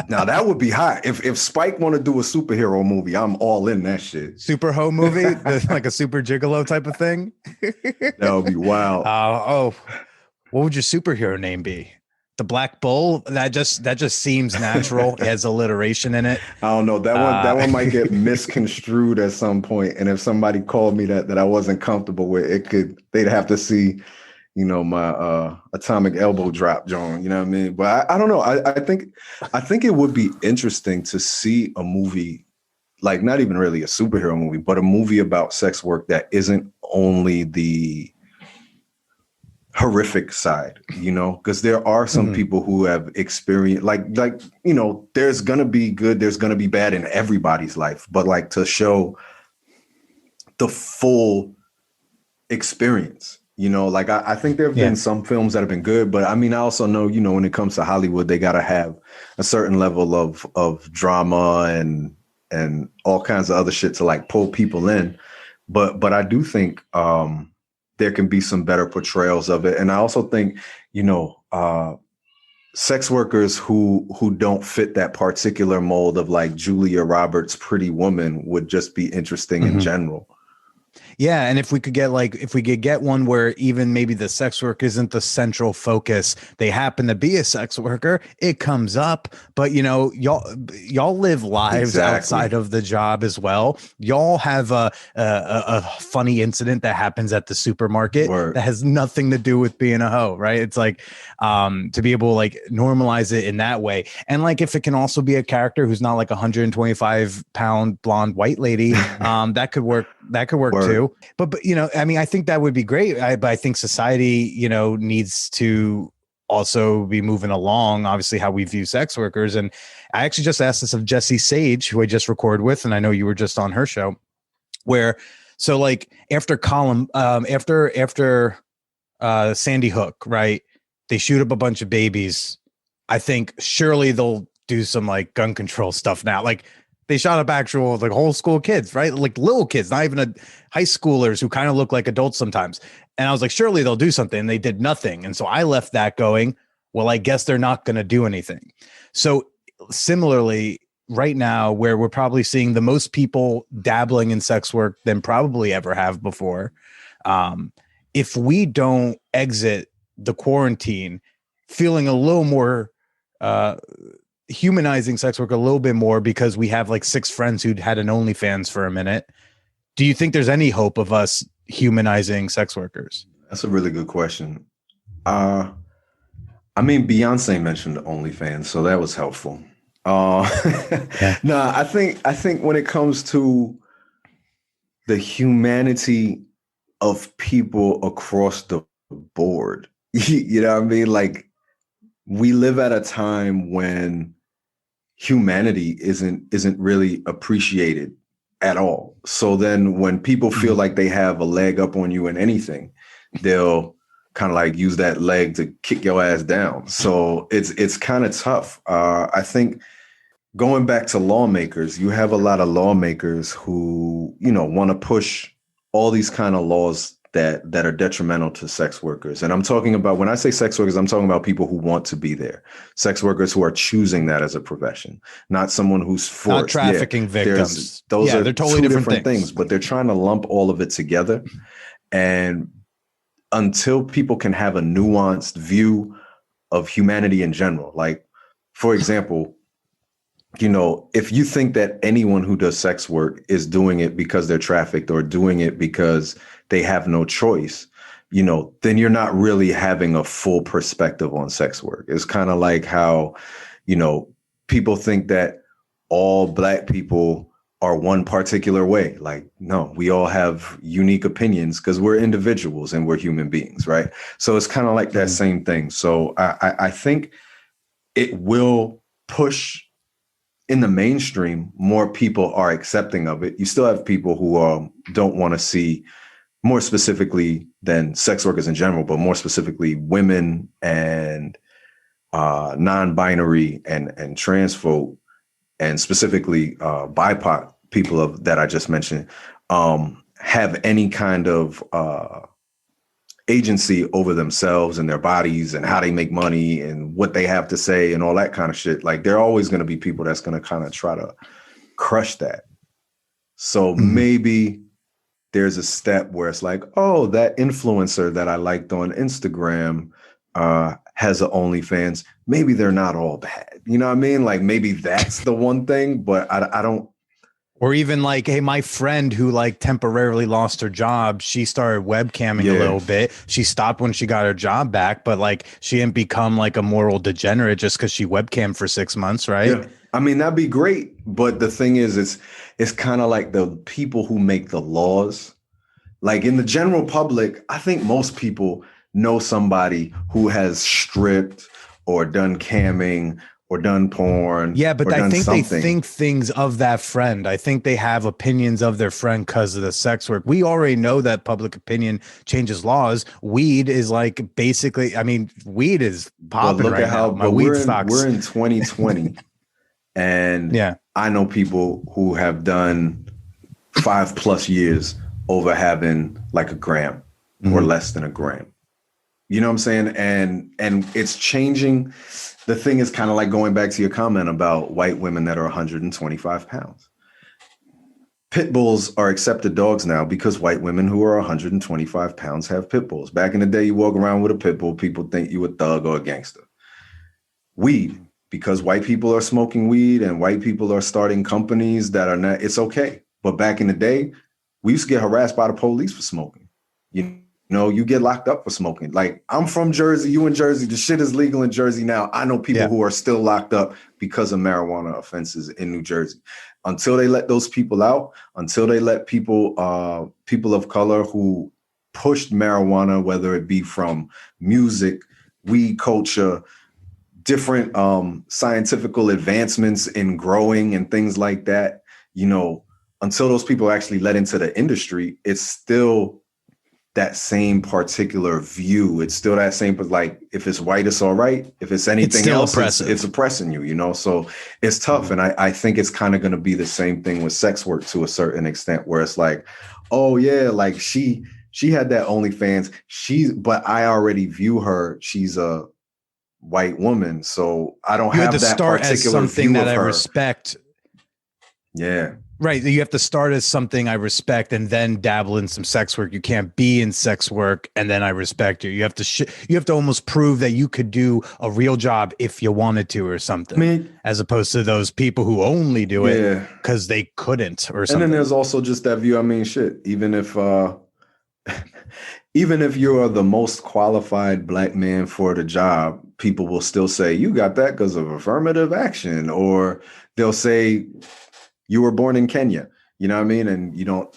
Now that would be hot. If Spike want to do a superhero movie, I'm all in that shit. Super Ho movie, like a super gigolo type of thing. That would be wild. Oh, what would your superhero name be? The Black Bull? That just seems natural. It has alliteration in it. I don't know. That one might get misconstrued at some point. And if somebody called me that I wasn't comfortable with, they'd have to see, my atomic elbow drop, John. You know what I mean? But I don't know. I think it would be interesting to see a movie, like not even really a superhero movie, but a movie about sex work that isn't only the horrific side, because there are some people who have experienced like there's gonna be good, there's gonna be bad in everybody's life, but like to show the full experience, like I think there have been some films that have been good, but I mean I also know when it comes to Hollywood, they gotta have a certain level of drama and all kinds of other shit to like pull people in, but I do think there can be some better portrayals of it. And I also think, sex workers who don't fit that particular mold of like Julia Roberts' Pretty Woman would just be interesting in general. Yeah, and if we could get one where even maybe the sex work isn't the central focus, they happen to be a sex worker, it comes up, but y'all live lives outside of the job as well. Y'all have a funny incident that happens at the supermarket that has nothing to do with being a hoe, right? It's like to be able to like normalize it in that way, and like if it can also be a character who's not like 125-pound blonde white lady, that could work. That could work too. But I mean, I think that would be great. But I think society, needs to also be moving along, obviously, how we view sex workers. And I actually just asked this of Jessie Sage, who I just recorded with, and I know you were just on her show, so like after Sandy Hook, right? They shoot up a bunch of babies. I think surely they'll do some like gun control stuff now. Like they shot up actual like whole school kids, right? Like little kids, not even high schoolers who kind of look like adults sometimes. And I was like, surely they'll do something. And they did nothing. And so I left that going, well, I guess they're not going to do anything. So similarly, right now, where we're probably seeing the most people dabbling in sex work than probably ever have before, if we don't exit the quarantine feeling a little more humanizing sex work a little bit more because we have like 6 friends who'd had an OnlyFans for a minute, do you think there's any hope of us humanizing sex workers? That's a really good question. I mean, Beyonce mentioned OnlyFans, so that was helpful. Yeah. No, I think when it comes to the humanity of people across the board, you know what I mean? Like we live at a time when humanity isn't really appreciated at all. So then when people feel like they have a leg up on you in anything, they'll kind of like use that leg to kick your ass down. So it's kind of tough. I think going back to lawmakers, you have a lot of lawmakers who, want to push all these kind of laws that are detrimental to sex workers. And I'm talking about, when I say sex workers, I'm talking about people who want to be there. Sex workers who are choosing that as a profession, not someone who's forced. Not trafficking victims. Those are they're totally different things, but they're trying to lump all of it together. And until people can have a nuanced view of humanity in general, like, for example, if you think that anyone who does sex work is doing it because they're trafficked or doing it because they have no choice, then you're not really having a full perspective on sex work. It's kind of like how, people think that all Black people are one particular way. Like, no, we all have unique opinions because we're individuals and we're human beings, right? So it's kind of like that same thing. So I think it will push in the mainstream, more people are accepting of it. You still have people who don't want to see, more specifically than sex workers in general, but more specifically women and non-binary and trans folk, and specifically BIPOC people that I just mentioned, have any kind of agency over themselves and their bodies and how they make money and what they have to say and all that kind of shit. Like there are always going to be people that's going to kind of try to crush that. So maybe there's a step where it's like, oh, that influencer that I liked on Instagram has a OnlyFans. Maybe they're not all bad. You know what I mean? Like maybe that's the one thing, but I don't. Or even like, hey, my friend who like temporarily lost her job, she started webcamming a little bit. She stopped when she got her job back, but like she didn't become like a moral degenerate just because she webcammed for 6 months, right? Yeah. I mean, that'd be great. But the thing is, it's kind of like the people who make the laws. Like in the general public, I think most people know somebody who has stripped or done camming or done porn. Yeah, but I think something. they think things of that friend. I think they have opinions of their friend because of the sex work. We already know that public opinion changes laws. Weed is like basically, I mean, weed is popping look right at how, now. My weed stocks. We're in 2020, and I know people who have done 5+ years over having like a gram or less than a gram. You know what I'm saying? And it's changing. The thing is kind of like going back to your comment about white women that are 125 pounds. Pit bulls are accepted dogs now because white women who are 125 pounds have pit bulls. Back in the day, you walk around with a pit bull, people think you a thug or a gangster. Weed, because white people are smoking weed and white people are starting companies that are not, it's okay. But back in the day, we used to get harassed by the police for smoking. You know, you get locked up for smoking. Like, I'm from Jersey, you in Jersey, the shit is legal in Jersey now. I know people who are still locked up because of marijuana offenses in New Jersey. Until they let those people out, until they let people of color who pushed marijuana, whether it be from music, weed culture, different scientifical advancements in growing and things like that, you know, until those people actually let into the industry, it's still that same particular view. It's still that same, but like if it's white, it's all right. If it's anything else, it's oppressing you, you know? So it's tough. And I think it's kind of going to be the same thing with sex work to a certain extent, where it's like, oh yeah, like she had that OnlyFans. But I already view her, she's a white woman. So I don't have that particular something view that of her. I respect. Yeah. Right. You have to start as something I respect and then dabble in some sex work. You can't be in sex work and then I respect you. You have to almost prove that you could do a real job if you wanted to or something, as opposed to those people who only do it because they couldn't or something. And then there's also just that view. I mean, shit, even if you are the most qualified black man for the job, people will still say you got that because of affirmative action, or they'll say you were born in Kenya, you know what I mean? And you don't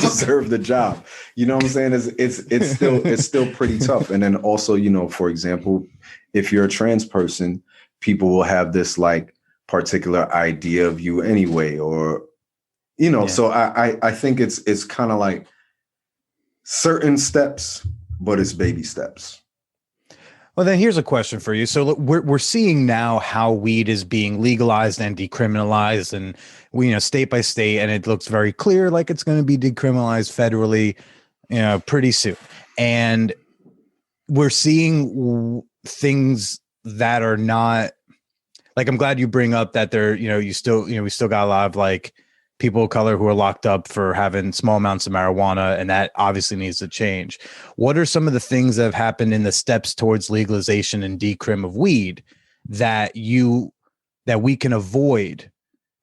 deserve the job. You know what I'm saying? It's still pretty tough. And then also, you know, for example, if you're a trans person, people will have this like particular idea of you anyway, or, you know, so I think it's kind of like certain steps, but it's baby steps. Well, then here's a question for you. So look, we're seeing now how weed is being legalized and decriminalized, and we, you know, state by state, and it looks very clear like it's going to be decriminalized federally, you know, pretty soon. And we're seeing things that are not like, I'm glad you bring up that there, you know, we still got a lot of like people of color who are locked up for having small amounts of marijuana, and that obviously needs to change. What are some of the things that have happened in the steps towards legalization and decrim of weed that we can avoid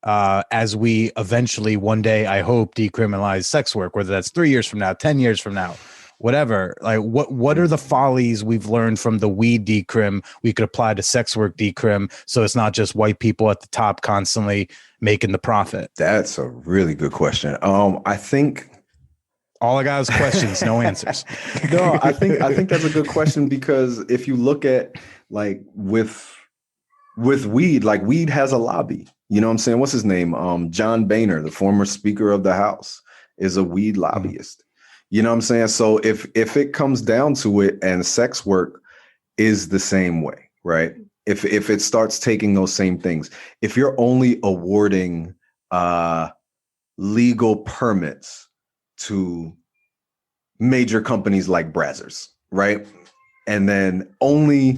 as we eventually one day, I hope, decriminalize sex work, whether that's 3 years from now, 10 years from now, whatever? Like what are the follies we've learned from the weed decrim we could apply to sex work decrim, so it's not just white people at the top constantly making the profit? That's a really good question. I think all I got is questions, no answers. No, I think that's a good question, because if you look at like with weed, like weed has a lobby. You know what I'm saying? What's his name? John Boehner, the former Speaker of the House, is a weed lobbyist. You know what I'm saying? So if it comes down to it, and sex work is the same way, right? If it starts taking those same things, if you're only awarding legal permits to major companies like Brazzers, right? And then only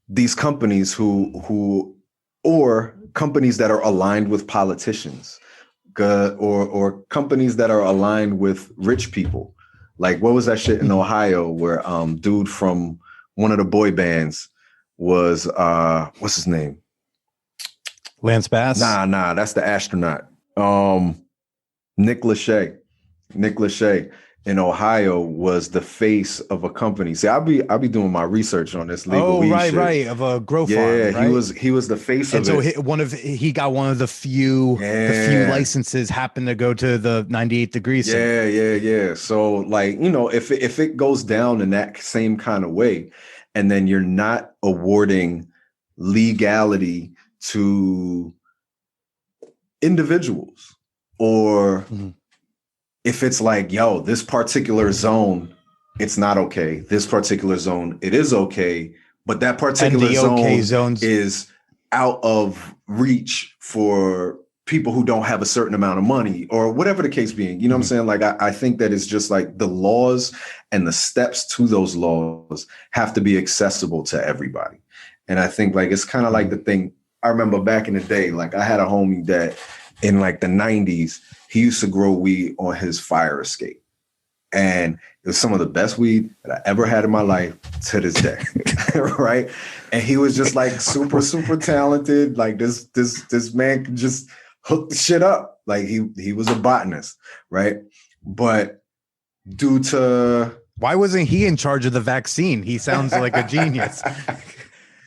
these companies who or companies that are aligned with politicians, or companies that are aligned with rich people. Like, what was that shit in Ohio where dude from one of the boy bands was what's his name? Lance Bass? Nah, that's the astronaut. Nick Lachey. Nick Lachey in Ohio was the face of a company. See, I'll be doing my research on this legal weed shit. Right, of a grow farm. Yeah, right? he was the face And of so it. he got one of the few licenses happened to go to the 98 degrees. Yeah. So, like, if it goes down in that same kind of way, and then you're not awarding legality to individuals, or if it's like, yo, this particular zone, it's not okay. This particular zone, it is okay, but that particular zone is out of reach for people who don't have a certain amount of money, or whatever the case being. You know what I'm saying? Like, I think that it's just like the laws and the steps to those laws have to be accessible to everybody. And I think, like, it's kind of like the thing. I remember back in the day, like, I had a homie that in like the 90s, he used to grow weed on his fire escape. And it was some of the best weed that I ever had in my life to this day. Right. And he was just like super, super talented. Like, this man could just hook the shit up. Like, he was a botanist. Right. But due to, why wasn't he in charge of the vaccine? He sounds like a genius.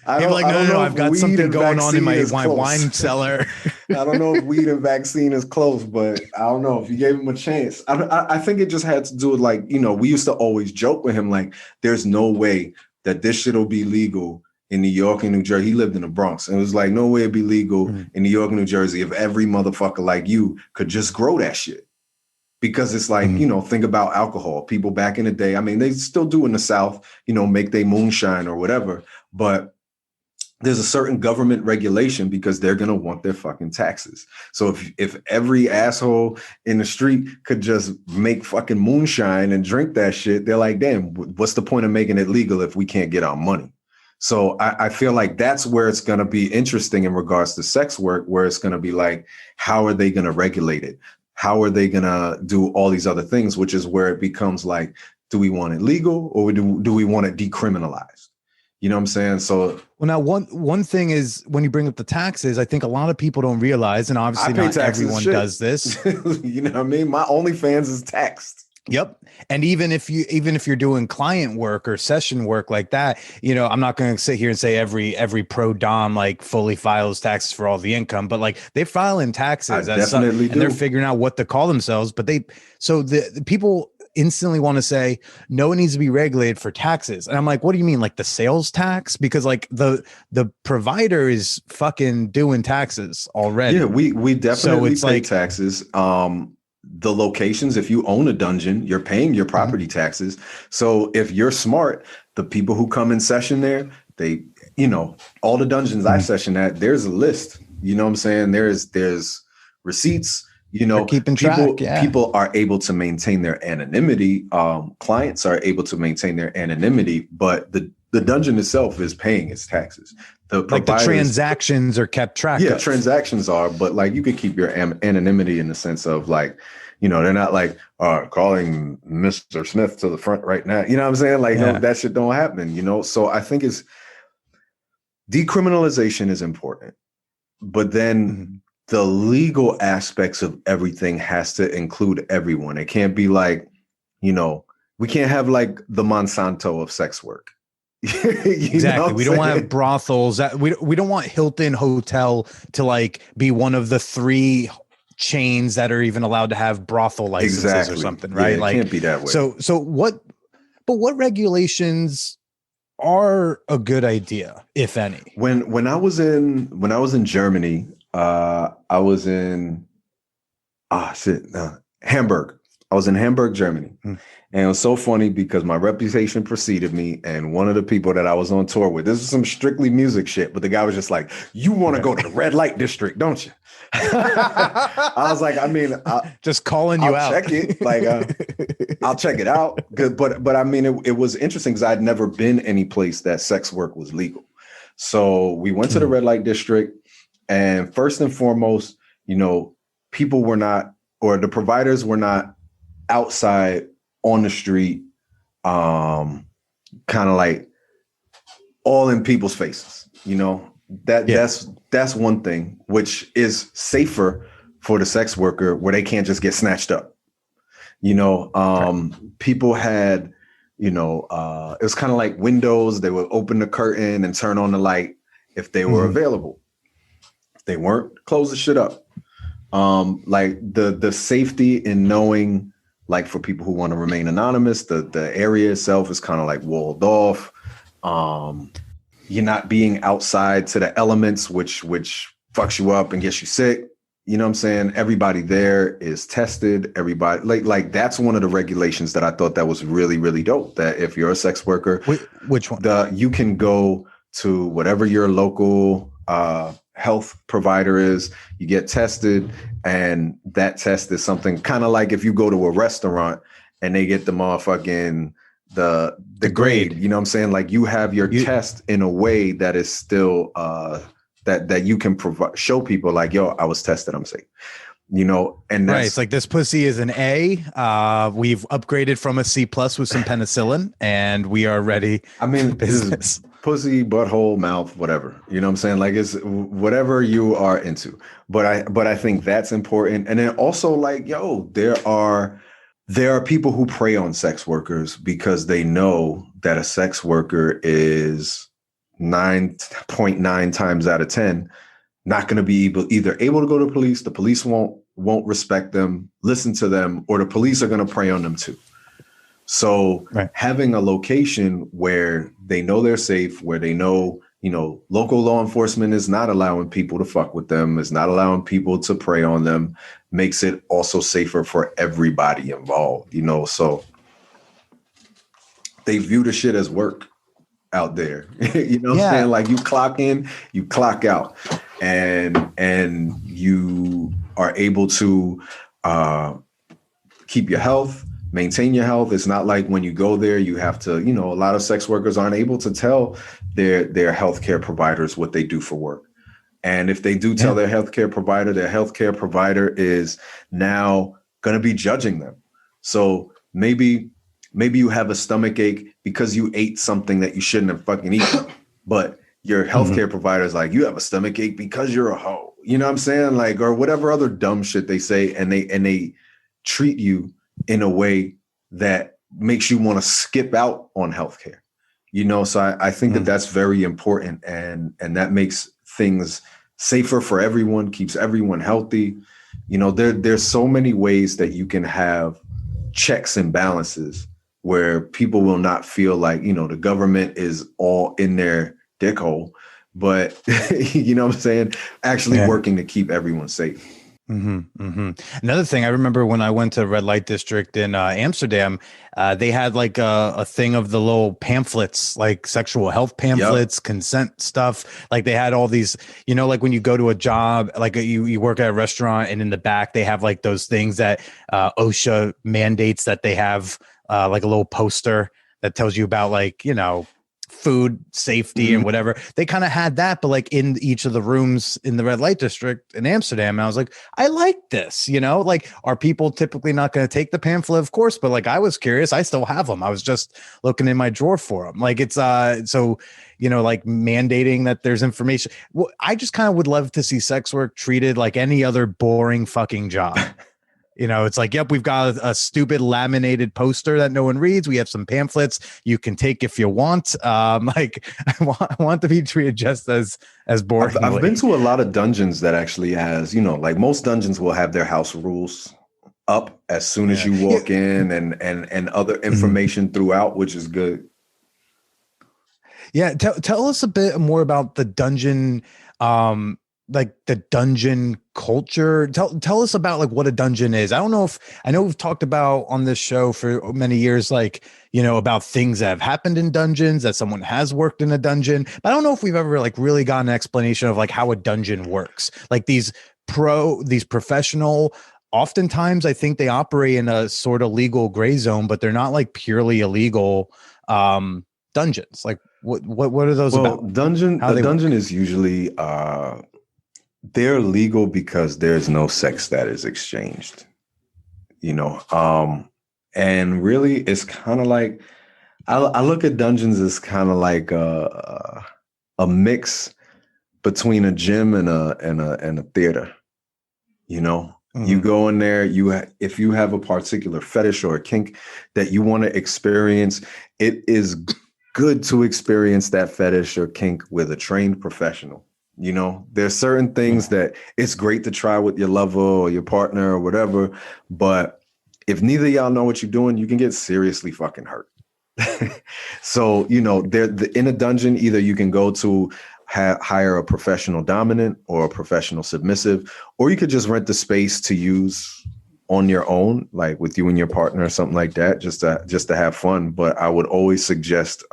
No, I've got something going on in my wine cellar. I don't know if weed and vaccine is close, but I don't know if you gave him a chance. I think it just had to do with, like, we used to always joke with him, like, there's no way that this shit will be legal in New York and New Jersey. He lived in the Bronx. And it was like, no way it'd be legal in New York and New Jersey if every motherfucker like you could just grow that shit. Because it's like, think about alcohol. People back in the day, I mean, they still do in the South, make their moonshine or whatever. But there's a certain government regulation because they're going to want their fucking taxes. So if every asshole in the street could just make fucking moonshine and drink that shit, they're like, damn, what's the point of making it legal if we can't get our money? So I feel like that's where it's going to be interesting in regards to sex work, where it's going to be like, how are they going to regulate it? How are they going to do all these other things, which is where it becomes like, do we want it legal or do we want it decriminalized? You know what I'm saying? So, well, now one thing is, when you bring up the taxes, I think a lot of people don't realize, and obviously not everyone does this. You know what I mean? My OnlyFans is taxed. Yep. And even if you're doing client work or session work like that, I'm not going to sit here and say every pro dom like fully files taxes for all the income, but like they file in taxes. I definitely do. And they're figuring out what to call themselves. But the people instantly want to say, no, it needs to be regulated for taxes. And I'm like, what do you mean? Like the sales tax? Because like the provider is fucking doing taxes already. Yeah, we definitely pay taxes. The locations, if you own a dungeon, you're paying your property taxes. So if you're smart, the people who come in session there, they, all the dungeons I session at, there's a list. You know what I'm saying? There's receipts. They're keeping track. People are able to maintain their anonymity. Clients are able to maintain their anonymity, but the dungeon itself is paying its taxes. The transactions are kept track of. Yeah, transactions are, but like you could keep your anonymity in the sense of like, they're not like calling Mr. Smith to the front right now. You know what I'm saying? Like, no, that shit don't happen, So I think decriminalization is important, but then the legal aspects of everything has to include everyone. It can't be like, we can't have like the Monsanto of sex work. Exactly. We don't want to have brothels. We don't want Hilton Hotel to like be one of the 3 chains that are even allowed to have brothel licenses or something, right? Yeah, it can't be that way. So what regulations are a good idea, if any? When I was in Germany, I was in Hamburg. I was in Hamburg, Germany. And it was so funny because my reputation preceded me. And one of the people that I was on tour with, this is some strictly music shit, but the guy was just like, you want to go to the red light district, don't you? I was like, I mean, just calling you out. Check it. Like, I'll check it out. Good. But I mean, it was interesting because I'd never been any place that sex work was legal. So we went to the red light district, and first and foremost, you know, people were not, or the providers were not outside on the street, kind of like all in people's faces, you know. That's one thing, which is safer for the sex worker, where they can't just get snatched up. You know, people had, you know, it was kind of like windows. They would open the curtain and turn on the light if they were available. If they weren't, close the shit up. Like the safety in knowing, like for people who want to remain anonymous, the area itself is kind of like walled off. You're not being outside to the elements, which fucks you up and gets you sick. You know what I'm saying? Everybody there is tested. Everybody like that's one of the regulations that I thought that was really, really dope. That if you're a sex worker, which one? You can go to whatever your local health provider is, you get tested, and that test is something kind of like if you go to a restaurant and they get the motherfucking the grade, you know what I'm saying? Like you have your test in a way that is still that you can show people like, yo, I was tested, I'm safe. You know, and that's, right. It's like this pussy is an A. We've upgraded from a C+ with some penicillin, and we are ready. I mean, business. Pussy, butthole, mouth, whatever. You know what I'm saying? Like it's whatever you are into. But I think that's important. And then also like, yo, there are people who prey on sex workers because they know that a sex worker is 9.9 times out of 10 not going to be either able to go to police, the police won't respect them, listen to them, or the police are going to prey on them too. So having a location where they know they're safe, where they know, you know, local law enforcement is not allowing people to fuck with them, is not allowing people to prey on them, makes it also safer for everybody involved, you know. So they view the shit as work out there. You know what I'm saying? Like you clock in, you clock out, and you are able to keep your health, maintain your health. It's not like when you go there, you have to, you know, a lot of sex workers aren't able to tell their healthcare providers what they do for work. And if they do tell their healthcare provider is now going to be judging them. So maybe you have a stomach ache because you ate something that you shouldn't have fucking eaten, but your healthcare provider is like, you have a stomach ache because you're a hoe. You know what I'm saying? Like, or whatever other dumb shit they say, and they treat you in a way that makes you want to skip out on healthcare. You know, so I think that that's very important, and that makes things safer for everyone, keeps everyone healthy. You know, there's so many ways that you can have checks and balances where people will not feel like, you know, the government is all in their dick hole, but you know what I'm saying? Actually working to keep everyone safe. Another thing I remember when I went to red light district in Amsterdam, they had like a thing of the little pamphlets, like sexual health pamphlets, consent stuff. Like they had all these, you know, like when you go to a job, like you work at a restaurant, and in the back they have like those things that OSHA mandates that they have like a little poster that tells you about, like, you know, food safety and whatever. They kind of had that, but like in each of the rooms in the red light district in Amsterdam. And I was like, I like this, you know, like, are people typically not going to take the pamphlet? Of course. But like, I was curious. I still have them. I was just looking in my drawer for them. Like it's so, you know, like mandating that there's information. Well, I just kind of would love to see sex work treated like any other boring fucking job. You know, it's like, yep, we've got a stupid laminated poster that no one reads. We have some pamphlets you can take if you want. Like I want to be treated just as boring. I've been to a lot of dungeons that actually has, you know, like most dungeons will have their house rules up as soon as you walk in, and other information throughout, which is good. Yeah. Tell us a bit more about the dungeon like the dungeon culture. Tell us about like what a dungeon is. I know we've talked about on this show for many years, like, you know, about things that have happened in dungeons, that someone has worked in a dungeon, but I don't know if we've ever like really gotten an explanation of like how a dungeon works. Like these professional, oftentimes I think they operate in a sort of legal gray zone, but they're not like purely illegal dungeons. Like what are those Well, about? a dungeon is usually they're legal because there's no sex that is exchanged, you know. And really it's kind of like I look at dungeons as kind of like a mix between a gym and a theater. You know, you go in there, if you have a particular fetish or a kink that you want to experience, it is good to experience that fetish or kink with a trained professional. You know, there's certain things that it's great to try with your lover or your partner or whatever, but if neither of y'all know what you're doing, you can get seriously fucking hurt. So, you know, in a dungeon, either you can go to hire a professional dominant or a professional submissive, or you could just rent the space to use on your own, like with you and your partner or something like that, just to have fun. But I would always suggest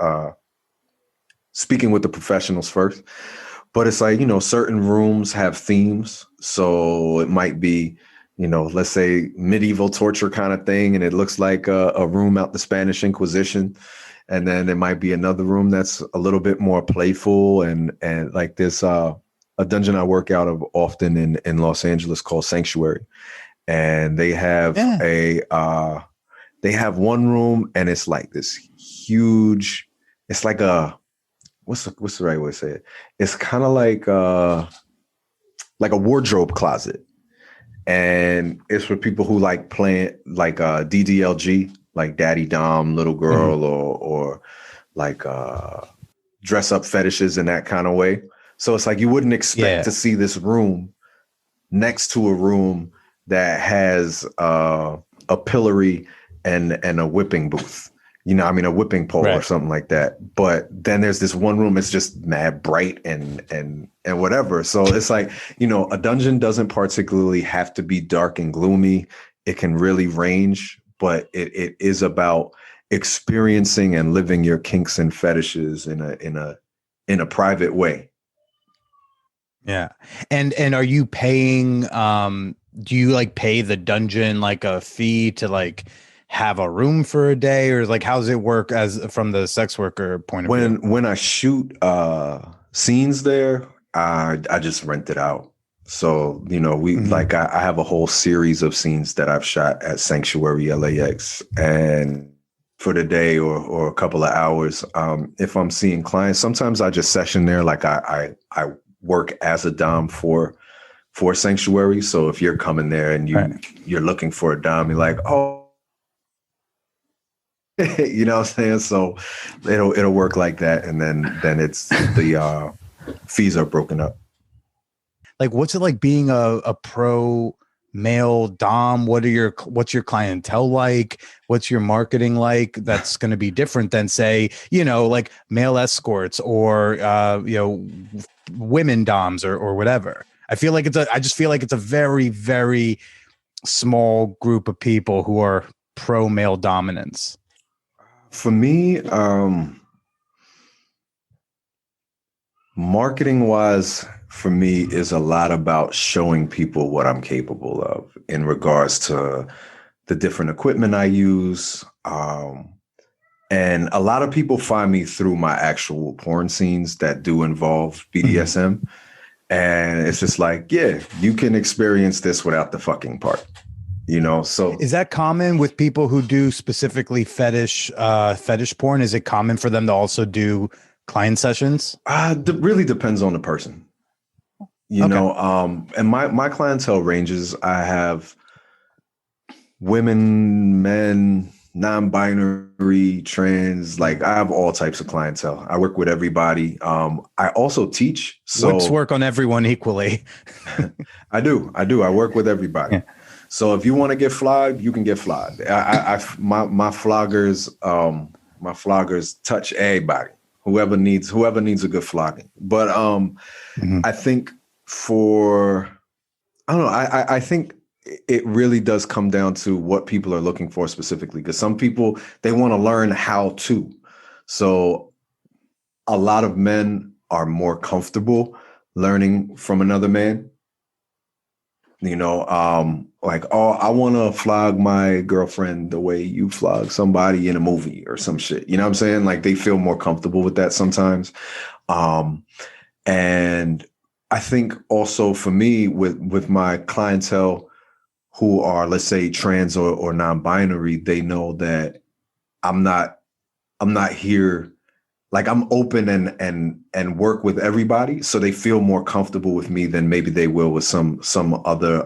speaking with the professionals first. But it's like, you know, certain rooms have themes. So it might be, you know, let's say medieval torture kind of thing, and it looks like a room out the Spanish Inquisition. And then there might be another room that's a little bit more playful, and like this a dungeon I work out of often in Los Angeles called Sanctuary, and they have they have one room, and it's like this huge. It's like a what's the right way to say it? It's kind of like a wardrobe closet, and it's for people who like playing like DDLG. Like daddy dom, little girl, or like dress up fetishes in that kind of way. So it's like you wouldn't expect to see this room next to a room that has a pillory and a whipping booth. You know, I mean, a whipping pole or something like that. But then there's this one room that's just mad bright and whatever. So it's like, you know, a dungeon doesn't particularly have to be dark and gloomy. It can really range. But it is about experiencing and living your kinks and fetishes in a private way. Yeah. And are you paying do you like pay the dungeon like a fee to like have a room for a day, or like how's it work as from the sex worker point of view? When I shoot scenes there, I just rent it out. So, you know, I have a whole series of scenes that I've shot at Sanctuary LAX, and for the day or a couple of hours, if I'm seeing clients, sometimes I just session there. Like I work as a dom for Sanctuary. So if you're coming there and you're looking for a dom, you're like, oh, you know what I'm saying? So it'll work like that, and then it's the fees are broken up. Like, what's it like being a pro male dom? What's your clientele like? What's your marketing like? That's going to be different than, say, you know, like male escorts or you know, women doms or whatever. I just feel like it's a very, very small group of people who are pro male dominance. For me, marketing wise, for me is a lot about showing people what I'm capable of in regards to the different equipment I use. And a lot of people find me through my actual porn scenes that do involve BDSM. And it's just like, yeah, you can experience this without the fucking part, you know? So is that common with people who do specifically fetish porn? Is it common for them to also do client sessions? It really depends on the person. You know, and my clientele ranges. I have women, men, non-binary, trans, like I have all types of clientele. I work with everybody. I also teach. So let's work on everyone equally. I do. I work with everybody. Yeah. So if you want to get flogged, you can get flogged. My floggers touch everybody. Whoever needs a good flogging. But I think for, I don't know. I think it really does come down to what people are looking for specifically, because some people, they want to learn how to. So a lot of men are more comfortable learning from another man. Like, oh, I want to flog my girlfriend the way you flog somebody in a movie or some shit. You know what I'm saying? Like, they feel more comfortable with that sometimes. And I think also for me, with my clientele who are, let's say, trans or non-binary, they know that I'm not here. Like, I'm open and work with everybody, so they feel more comfortable with me than maybe they will with some other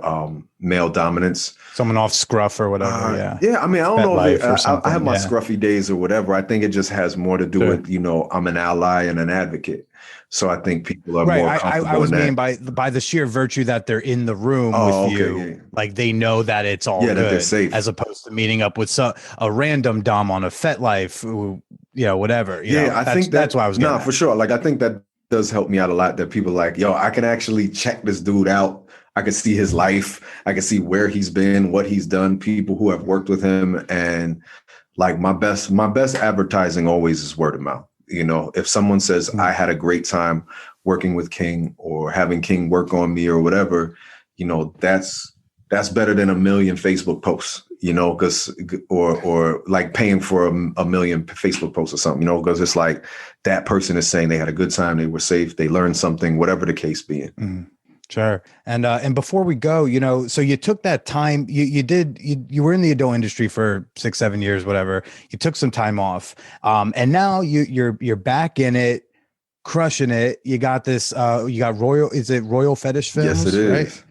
male dominance. Someone off Scruff or whatever. Yeah. Yeah. I mean, I don't know if I have my yeah. scruffy days or whatever. I think it just has more to do with, I'm an ally and an advocate. So I think people are more comfortable. I was in meaning by the sheer virtue that they're in the room with you. Yeah. Like, they know that it's all good, that they're safe, as opposed to meeting up with a random dom on a FetLife who, whatever. I think that's why I was getting for sure. Like, I think that does help me out a lot, that people like, yo, I can actually check this dude out. I can see his life. I can see where he's been, what he's done, people who have worked with him. And like, my best advertising always is word of mouth. If someone says, I had a great time working with King or having King work on me or whatever, that's better than a million Facebook posts, because or like paying for a million Facebook posts or something, because it's like that person is saying they had a good time, they were safe, they learned something, whatever the case being. Mm-hmm. Sure. And before we go, so you took that time, you were in the adult industry for 6-7 years, whatever. You took some time off. And now you're back in it, crushing it. You got this, you got Royal Fetish Films? Yes, it is. Right?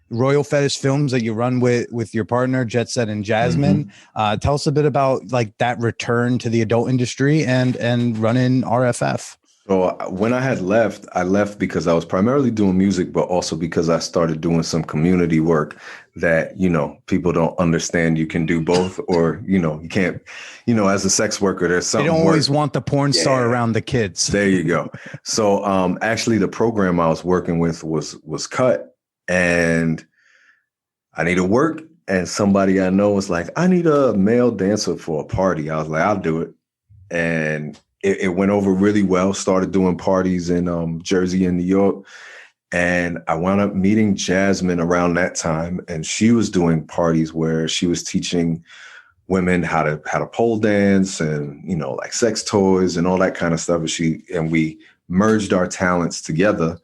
Royal Fetish Films that you run with your partner, Jet Set and Jasmine. Mm-hmm. Tell us a bit about like that return to the adult industry and running RFF. So when I left because I was primarily doing music, but also because I started doing some community work that, people don't understand you can do both, or, you can't, as a sex worker, there's something. They don't always want the porn star around the kids. There you go. So actually the program I was working with was cut, and I needed work. And somebody I know was like, I need a male dancer for a party. I was like, I'll do it. And it went over really well. Started doing parties in Jersey and New York. And I wound up meeting Jasmine around that time. And she was doing parties where she was teaching women how to pole dance and, like sex toys and all that kind of stuff. And we merged our talents together.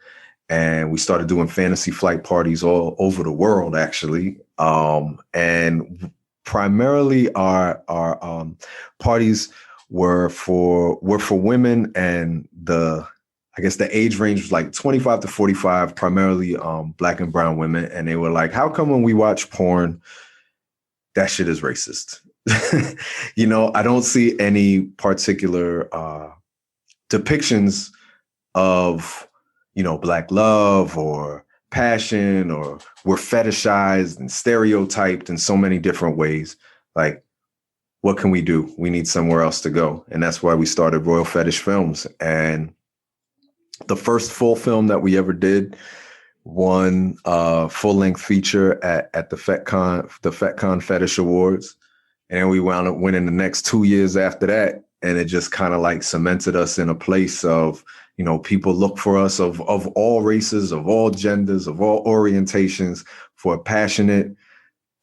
And we started doing fantasy flight parties all over the world, actually. And primarily our parties were for women, and the age range was like 25 to 45, primarily Black and brown women. And they were like, how come when we watch porn, that shit is racist? I don't see any particular depictions of, Black love or passion, or we're fetishized and stereotyped in so many different ways. Like, what can we do? We need somewhere else to go. And that's why we started Royal Fetish Films. And the first full film that we ever did won a full-length feature at the FetCon Fetish Awards. And then we wound up winning the next 2 years after that. And it just kind of like cemented us in a place of, people look for us of all races, of all genders, of all orientations, for passionate,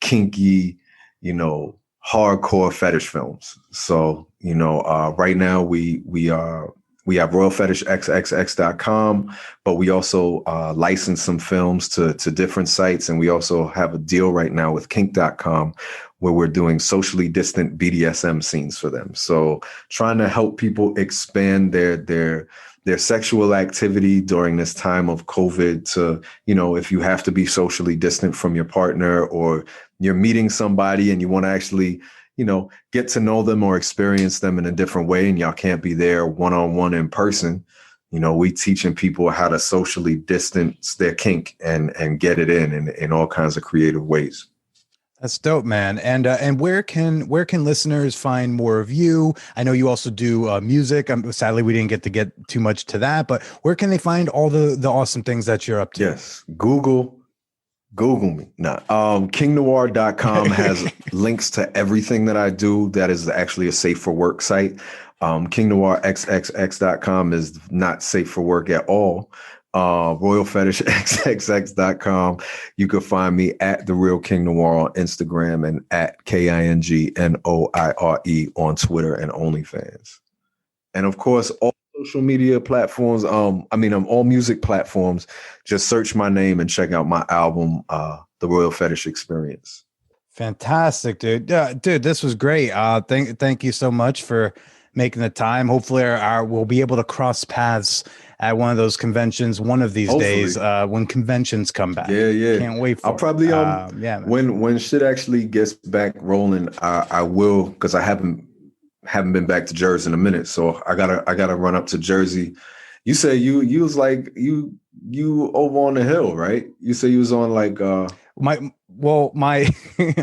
kinky, hardcore fetish films. So, right now we have royalfetishxxx.com, but we also license some films to different sites. And we also have a deal right now with kink.com where we're doing socially distant BDSM scenes for them. So trying to help people expand their sexual activity during this time of COVID to, if you have to be socially distant from your partner, or you're meeting somebody and you want to actually, get to know them or experience them in a different way, and y'all can't be there one-on-one in person, we teaching people how to socially distance their kink and get it in all kinds of creative ways. That's dope, man. And where can listeners find more of you? I know you also do music. Sadly, we didn't get to get too much to that, but where can they find all the awesome things that you're up to? Yes. Google me. Nah. KingNoire.com has links to everything that I do. That is actually a safe for work site. KingNoireXXX.com is not safe for work at all. RoyalFetishXXX.com. You can find me at The Real King Noire on Instagram and at KingNoire on Twitter and OnlyFans. And of course, all social media platforms, all music platforms, just search my name and check out my album, The Royal Fetish Experience. Fantastic, dude. Dude, this was great. Thank you so much for making the time. Hopefully we'll be able to cross paths at one of those conventions one of these days, when conventions come back. Yeah. Can't wait for I'll probably, when shit actually gets back rolling, I will, because I haven't been back to Jersey in a minute. So I gotta run up to Jersey. You say you was like, you over on the hill, right? You say you was on like, my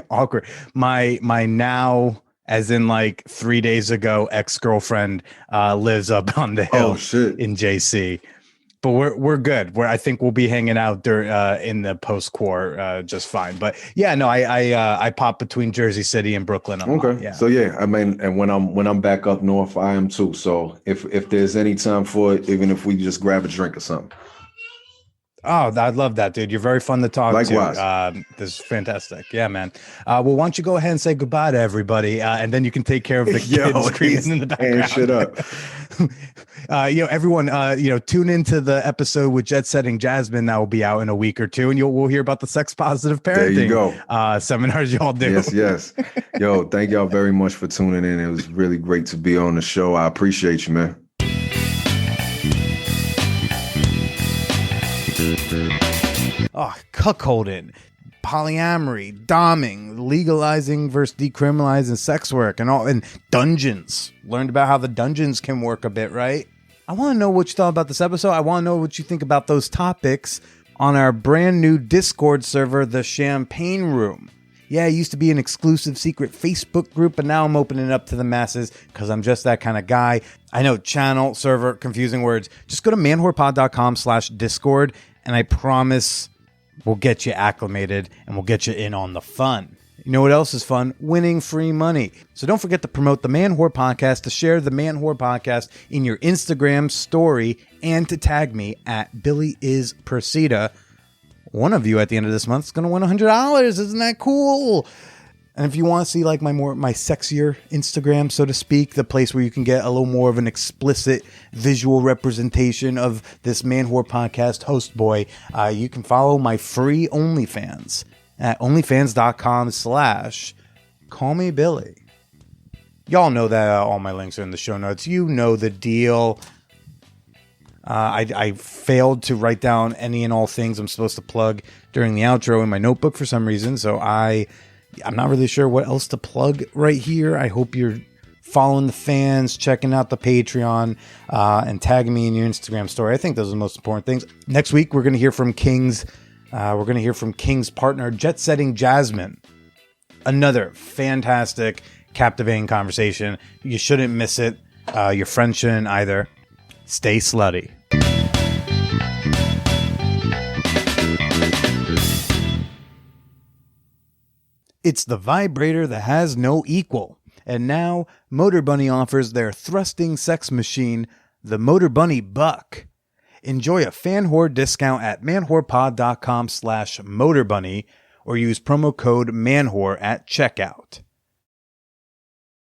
awkward, my now, as in like 3 days ago, ex-girlfriend lives up on the hill in JC. But we're good. I think we'll be hanging out in the post-quar just fine. But yeah, no, I pop between Jersey City and Brooklyn a lot. Yeah. So yeah, I mean, and when I'm back up north, I am too. So if there's any time for it, even if we just grab a drink or something. Oh, I love that, dude. You're very fun to talk Likewise. to. This is fantastic. Yeah, man. Well, why don't you go ahead and say goodbye to everybody, and then you can take care of the kids screaming in the background. Shit up. Everyone, tune into the episode with Jet Setting Jasmine that will be out in a week or two, and we'll hear about the sex positive parenting there you go. Seminars y'all do. Yes. Yo, thank y'all very much for tuning in. It was really great to be on the show. I appreciate you, man. Oh, cuckolding, polyamory, doming, legalizing versus decriminalizing sex work, and dungeons. Learned about how the dungeons can work a bit, right? I want to know what you thought about this episode. I want to know what you think about those topics on our brand new Discord server, the Champagne Room. Yeah, it used to be an exclusive secret Facebook group, but now I'm opening it up to the masses because I'm just that kind of guy. I know, channel, server, confusing words. Just go to manwhorepod.com/Discord, and I promise we'll get you acclimated and we'll get you in on the fun. You know what else is fun? Winning free money. So don't forget to promote the Man Whore Podcast, to share the Man Whore Podcast in your Instagram story, and to tag me at Billy is Persida. One of you at the end of this month is going to win $100. Isn't that cool? And if you want to see like my sexier Instagram, so to speak, the place where you can get a little more of an explicit visual representation of this Man Whore Podcast host boy, you can follow my free OnlyFans at onlyfans.com/callmebilly. Y'all know that all my links are in the show notes. You know the deal. I failed to write down any and all things I'm supposed to plug during the outro in my notebook for some reason, so I'm not really sure what else to plug right here. I hope you're following the fans, checking out the Patreon, and tagging me in your Instagram story. I think those are the most important things. Next week, we're going to hear from King's partner, Jet Setting Jasmine. Another fantastic, captivating conversation. You shouldn't miss it. Your friend shouldn't either. Stay slutty. It's the vibrator that has no equal. And now, Motor Bunny offers their thrusting sex machine, the Motor Bunny Buck. Enjoy a fan whore discount at manwhorepod.com/motorbunny or use promo code manwhore at checkout.